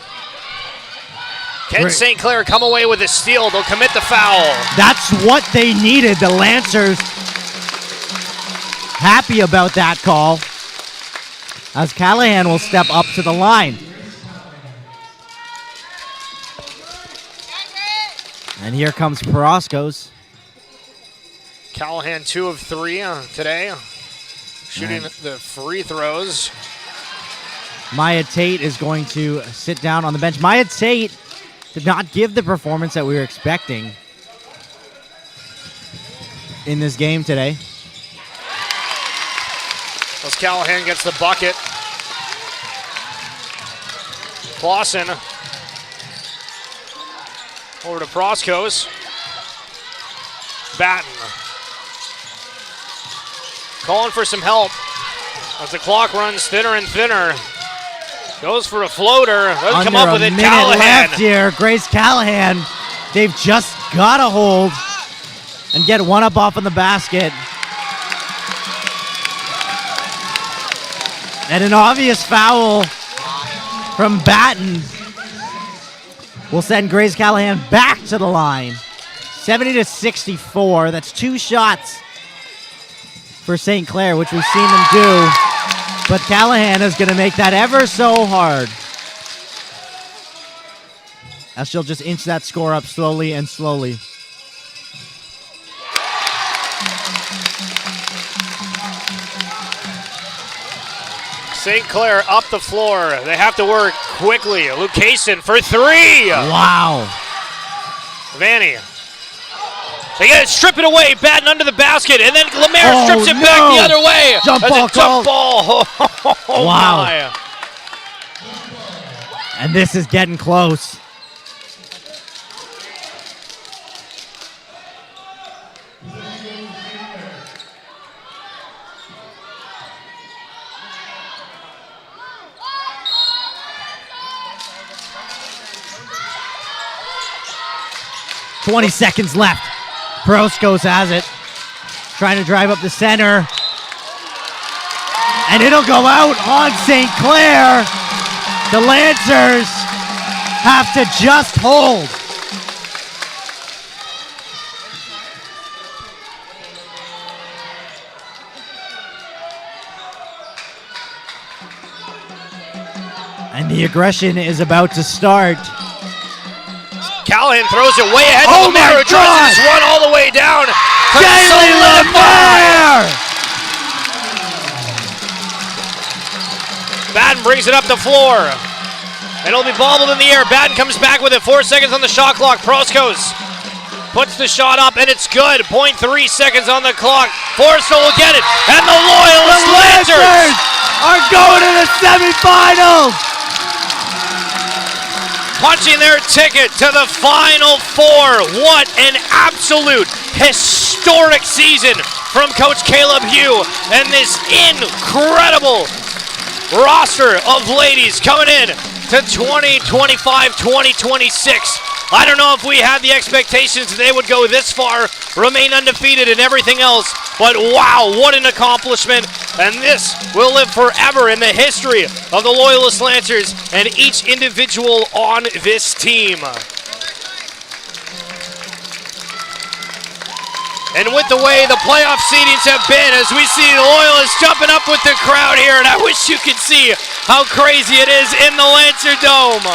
Can St. Clair come away with a steal? They'll commit the foul. That's what they needed. The Lancers happy about that call, as Callahan will step up to the line. And here comes Paraskos. Callahan 2 of 3 today, shooting the free throws. Maya Tate is going to sit down on the bench. Maya Tate did not give the performance that we were expecting in this game today. As Callahan gets the bucket. Clausen over to Proskos. Batten calling for some help as the clock runs thinner and thinner. Goes for a floater. Doesn't come up with it. Callahan. Left here. Grace Callahan. They've just got to hold and get one up off in the basket. And an obvious foul from Batten will send Grace Callahan back to the line. 70-64. That's 2 shots for St. Clair, which we've seen them do. But Callahan is going to make that ever so hard, as she'll just inch that score up slowly and slowly. St. Clair up the floor. They have to work quickly. Lucasen for 3. Wow. Vanny. They get it, strip it away, Batten under the basket, and then Lemaire strips it back the other way. Jump ball jump ball. Oh, wow. My. And this is getting close. "20 seconds left. Proskos has it. Trying to drive up the center. And it'll go out on St. Clair. The Lancers have to just hold. And the aggression is about to start. Callahan throws it way ahead to Lemaire, who tries to just run all the way down. Jaylee Lemaire! Batten brings it up the floor. It'll be bobbled in the air. Batten comes back with it. 4 seconds on the shot clock. Proskos puts the shot up, and it's good. 0.3 seconds on the clock. Forrestal will get it. And the Loyalist Lancers are going to the semifinals. Punching their ticket to the Final Four. What an absolute historic season from Coach Caleb Hugh and this incredible roster of ladies coming in to 2025-2026. I don't know if we had the expectations that they would go this far, remain undefeated and everything else, but wow, what an accomplishment. And this will live forever in the history of the Loyalist Lancers and each individual on this team. And with the way the playoff seedings have been, as we see the Loyalists jumping up with the crowd here, and I wish you could see how crazy it is in the Lancer Dome.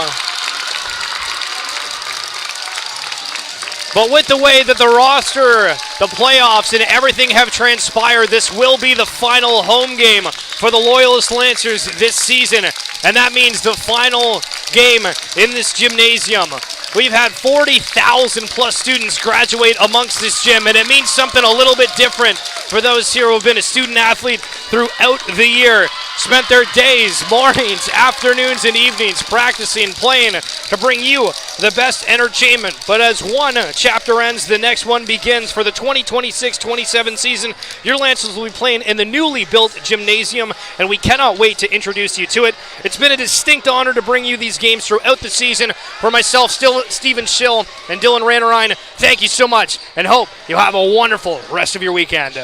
But with the way that the roster, the playoffs, and everything have transpired, this will be the final home game for the Loyalist Lancers this season. And that means the final game in this gymnasium we've had 40,000 plus students graduate amongst this gym, and it means something a little bit different for those here who have been a student athlete throughout the year. Spent their days, mornings, afternoons, and evenings practicing, playing to bring you the best entertainment. But as one chapter ends, the next one begins. For the 2026-27 season, your Lancers will be playing in the newly built gymnasium, and we cannot wait to introduce you to it. It's been a distinct honor to bring you these games throughout the season. For myself, Stephen Schill, and Dylan Rannerine, thank you so much, and hope you have a wonderful rest of your weekend.